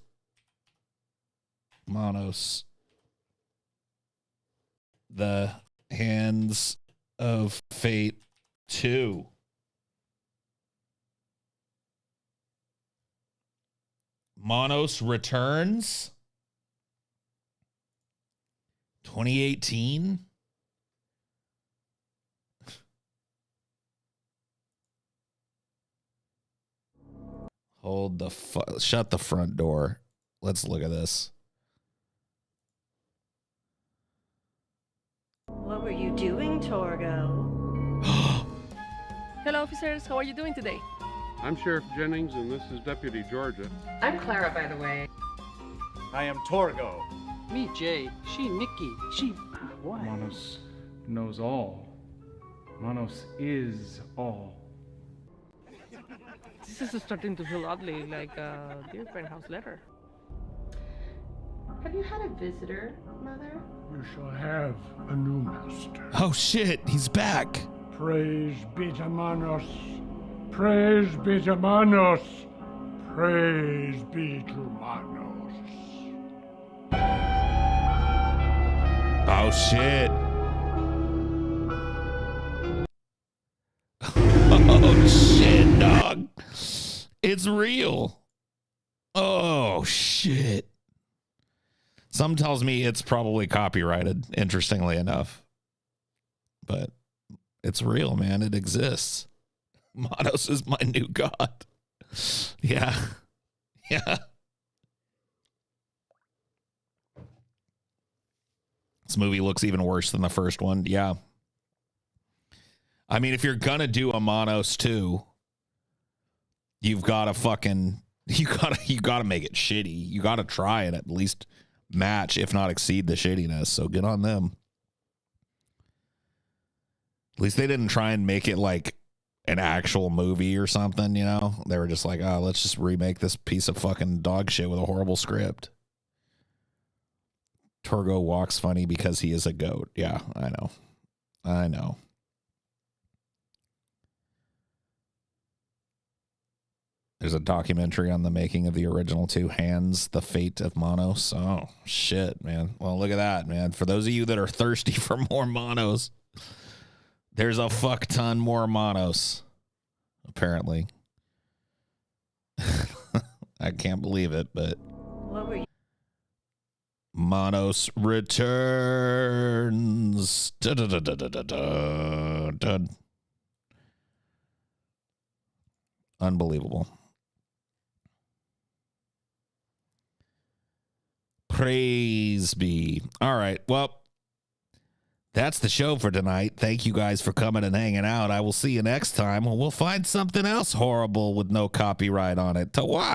The Hands of Fate 2. Manos Returns. 2018. Shut the front door. Let's look at this. What were you doing, Torgo? Hello, officers. How are you doing today? I'm Sheriff Jennings, and this is Deputy Georgia. I'm Clara, by the way. I am Torgo. Me, Jay. She, Nikki. She, what? Manos knows all. Manos is all. This is starting to feel oddly like a Dear Friend House letter. Have you had a visitor, Mother? You shall have a new master. Oh shit, he's back. Praise be to Manos. Praise be to Manos. Praise be to Manos. Oh shit. Oh shit, dog. It's real. Oh shit. Some tells me it's probably copyrighted, interestingly enough. But it's real, man. It exists. Manos is my new god. Yeah. Yeah. This movie looks even worse than the first one. Yeah. I mean, if you're gonna do a Manos 2, you've got to fucking you gotta make it shitty. You gotta try and at least match, if not exceed, the shittiness. So good on them. At least they didn't try and make it like an actual movie or something, you know? They were just like, oh, let's just remake this piece of fucking dog shit with a horrible script. Torgo walks funny because he is a goat. Yeah, I know. I know. There's a documentary on the making of the original Two Hands, The Fate of Monos. Oh, shit, man. Well, look at that, man. For those of you that are thirsty for more Monos, there's a fuck ton more Monos, apparently. I can't believe it, but... What were you? Monos returns. Dun. Unbelievable. Praise be. All right. Well, that's the show for tonight. Thank you guys for coming and hanging out. I will see you next time. We'll find something else horrible with no copyright on it to watch.